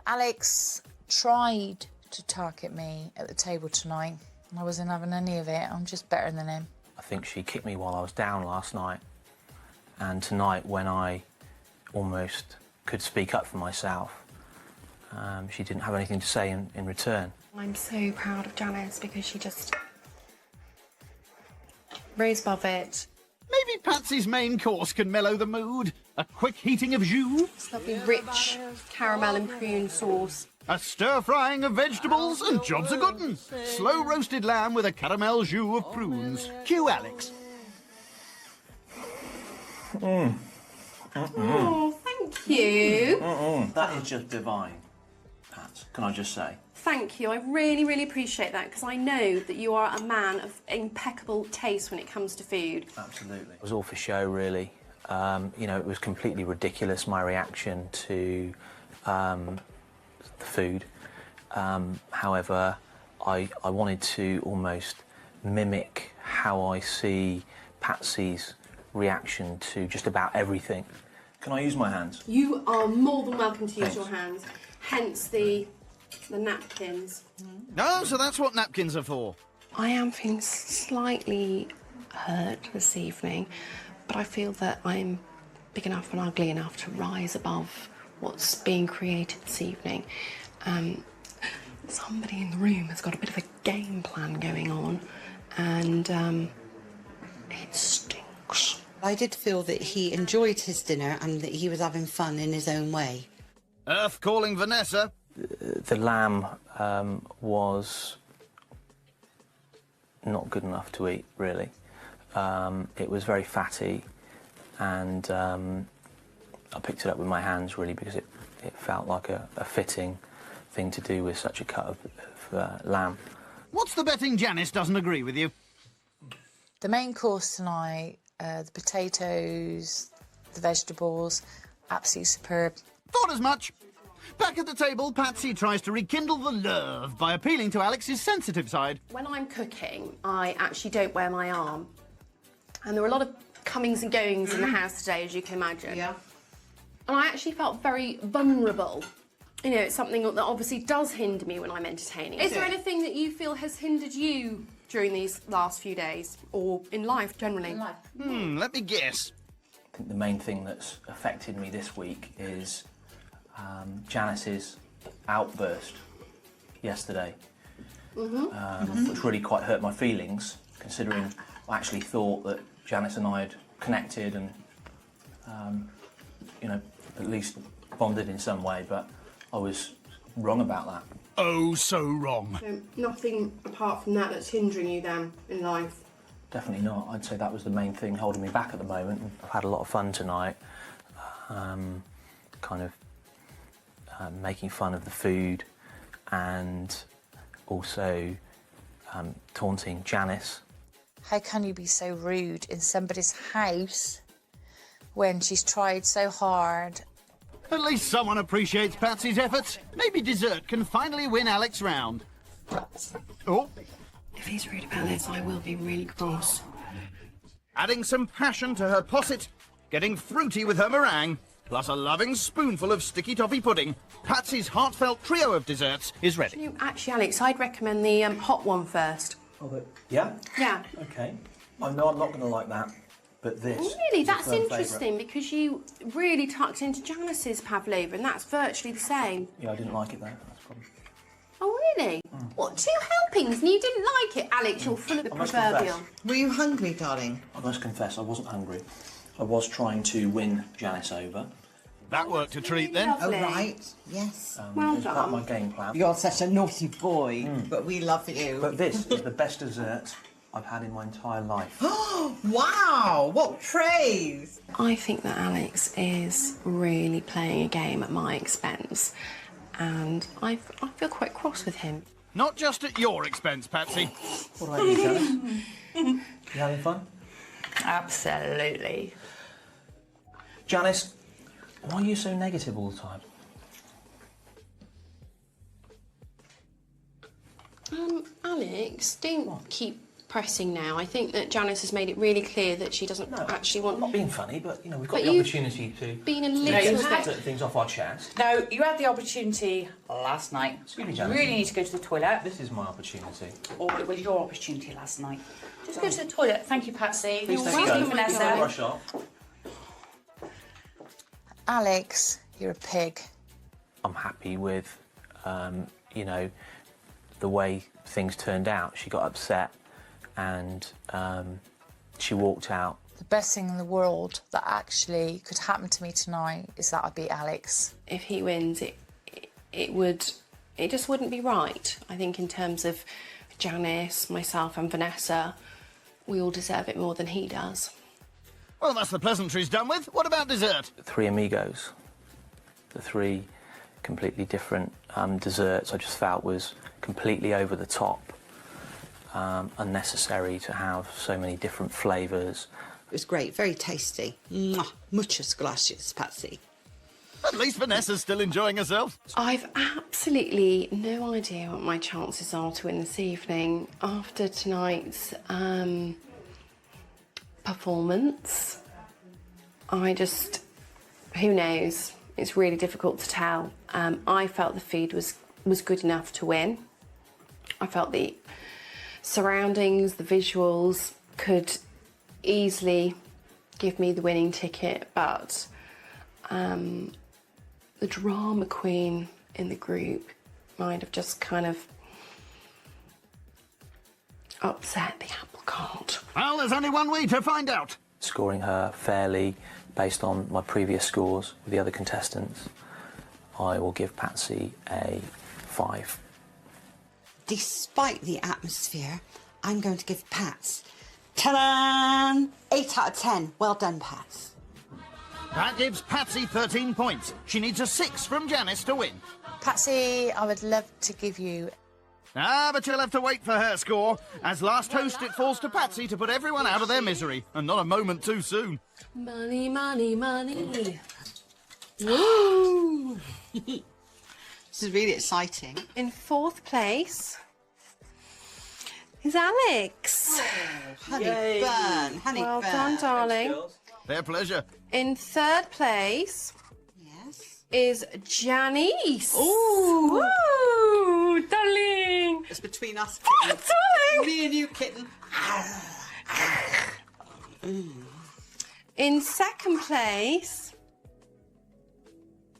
B: Alex tried to target me at the table tonight. I wasn't having any of it. I'm just better than him.
E: I think she kicked me while I was down last night. And tonight, when I almost could speak up for myself, she didn't have anything to say in return.
C: I'm so proud of Janice because she just rose above it.
A: Maybe Patsy's main course can mellow the mood. A quick heating of jus.
C: It's lovely, rich caramel and prune sauce.
A: A stir-frying of vegetables and jobs are good. Slow roasted lamb with a caramel jus of prunes. Cue Alex.
C: Oh, thank you.
E: That is just divine, Pat, can I just say?
C: Thank you. I really, really appreciate that because I know that you are a man of impeccable taste when it comes to food.
E: Absolutely. It was all for show, really. It was completely ridiculous, my reaction to the food. However, I wanted to almost mimic how I see Patsy's reaction to just about everything. Can I use my hands?
C: You are more than welcome to use
E: Thanks.
C: your hands, hence the napkins.
A: Oh, so that's what napkins are for.
C: I am feeling slightly hurt this evening, but I feel that I'm big enough and ugly enough to rise above what's being created this evening. Somebody in the room has got a bit of a game plan going on, and it stinks.
D: I did feel that he enjoyed his dinner and that he was having fun in his own way.
A: Earth calling Vanessa.
E: The lamb was not good enough to eat, really. It was very fatty, and I picked it up with my hands, really, because it felt like a fitting thing to do with such a cut of lamb.
A: What's the betting Janice doesn't agree with you?
B: The main course tonight, the potatoes, the vegetables, absolutely superb.
A: Thought as much. Back at the table, Patsy tries to rekindle the love by appealing to Alex's sensitive side.
C: When I'm cooking, I actually don't wear my arm. And there were a lot of comings and goings in the house today, as you can imagine.
D: Yeah.
C: And I actually felt very vulnerable. You know, it's something that obviously does hinder me when I'm entertaining. Is there anything that you feel has hindered you during these last few days, or in life generally?
A: Let me guess.
E: I think the main thing that's affected me this week is Janice's outburst yesterday, which really quite hurt my feelings, considering I actually thought that Janice and I had connected and, at least bonded in some way, but I was wrong about that.
A: Oh, so wrong.
C: So nothing apart from that that's hindering you then in life?
E: Definitely not. I'd say that was the main thing holding me back at the moment. I've had a lot of fun tonight, making fun of the food and also taunting Janice.
B: How can you be so rude in somebody's house when she's tried so hard?
A: At least someone appreciates Patsy's efforts. Maybe dessert can finally win Alex round. Oh.
C: If he's rude about this, I will be really cross.
A: Adding some passion to her posset, getting fruity with her meringue, plus a loving spoonful of sticky toffee pudding. Patsy's heartfelt trio of desserts is ready.
C: Actually, Alex, I'd recommend the hot one first.
M: Oh, yeah?
C: Yeah.
M: Okay. I know I'm not going to like that, but this.
C: Really,
M: is a
C: that's
M: firm
C: interesting
M: favourite.
C: because you really tucked into Janice's pavlova, and that's virtually the same.
M: Yeah, I didn't like it though. That's the problem.
C: Oh, really? What, 2 helpings and you didn't like it? Alex, you're full of the
M: I must
C: proverbial.
M: confess.
D: Were you hungry, darling?
M: I must confess, I wasn't hungry. I was trying to win Janice over.
A: That worked a treat then.
D: Oh, right. Yes.
C: Well
M: It was part of
C: done.
M: my game plan.
D: You're such a naughty boy, but we love you.
M: But this is the best dessert I've had in my entire life.
D: Wow, what praise!
C: I think that Alex is really playing a game at my expense, and I feel quite cross with him.
A: Not just at your expense, Patsy.
M: What about you, Janice? You having fun?
B: Absolutely.
M: Janice, why are you so negative all the time?
C: Alex, don't keep pressing now. I think that Janice has made it really clear that she doesn't actually want...
M: I'm not being funny, but, you know, we've got
C: But
M: the
C: you-
M: opportunity to...
C: Being a
B: No, you
C: little
B: had-
C: bit...
M: Get things off our chest.
B: No, you had the opportunity last night.
M: Excuse me,
B: You
M: Janice.
B: really need to go to the toilet.
M: This is my opportunity.
B: Or it was your opportunity last night. Just go to the toilet. Thank you, Patsy.
M: Please
B: You're
M: don't
B: welcome,
M: go.
B: Vanessa.
M: Don't rush off.
G: Alex, you're a pig.
E: I'm happy with, you know, the way things turned out. She got upset and she walked out.
G: The best thing in the world that actually could happen to me tonight is that I beat Alex.
C: If he wins, it just wouldn't be right. I think in terms of Janice, myself and Vanessa, we all deserve it more than he does.
A: Well, that's the pleasantries done with. What about dessert?
E: 3 amigos. The 3 completely different desserts I just felt was completely over the top. Unnecessary to have so many different flavours.
D: It was great, very tasty. Mwah. Muchas gracias, Patsy.
A: At least Vanessa's still enjoying herself.
C: I've absolutely no idea what my chances are to win this evening after tonight's performance. Who knows? It's really difficult to tell. I felt the food was good enough to win. I felt the surroundings, the visuals could easily give me the winning ticket, but the drama queen in the group might have just kind of upset the apple cart.
A: Well, there's only one way to find out.
E: Scoring her fairly based on my previous scores with the other contestants, I will give Patsy a 5.
D: Despite the atmosphere, I'm going to give Pats, ta-da! 8 out of 10. Well done, Pats.
A: That gives Patsy 13 points. She needs a 6 from Janice to win.
G: Patsy, I would love to give you...
A: But you'll have to wait for her score. As last host, it falls to Patsy to put everyone out of their misery, and not a moment too soon.
C: Money, money, money. Woo!
D: This is really exciting.
C: In 4th place is Alex.
D: Honey burn, honey
C: Well
D: burn.
C: done, darling.
A: Their pleasure.
C: In 3rd place
D: Yes.
C: is Janice.
D: Ooh.
C: Woo, darling.
D: It's between us.
C: Darling.
D: Me and you, kitten.
C: In 2nd place,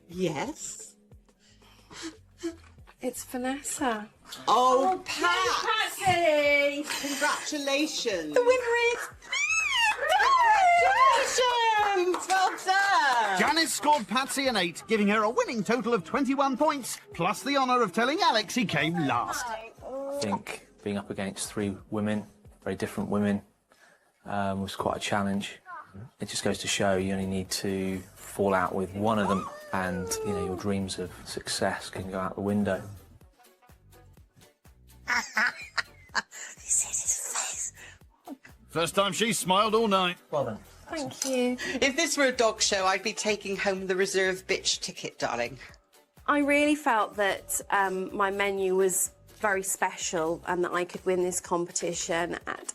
D: Yes.
C: it's Vanessa.
D: Oh, Pat!
C: Patsy!
D: Congratulations.
C: The winner is...
D: Congratulations! Well done.
A: Janice scored Patsy an 8, giving her a winning total of 21 points, plus the honour of telling Alex he came last.
E: I think being up against 3 women, very different women, was quite a challenge. It just goes to show you only need to fall out with one of them and, you know, your dreams of success can go out the window.
A: First time she's smiled all night.
M: Well done.
C: Thank you.
D: If this were a dog show, I'd be taking home the reserve bitch ticket, darling.
C: I really felt that my menu was very special and that I could win this competition at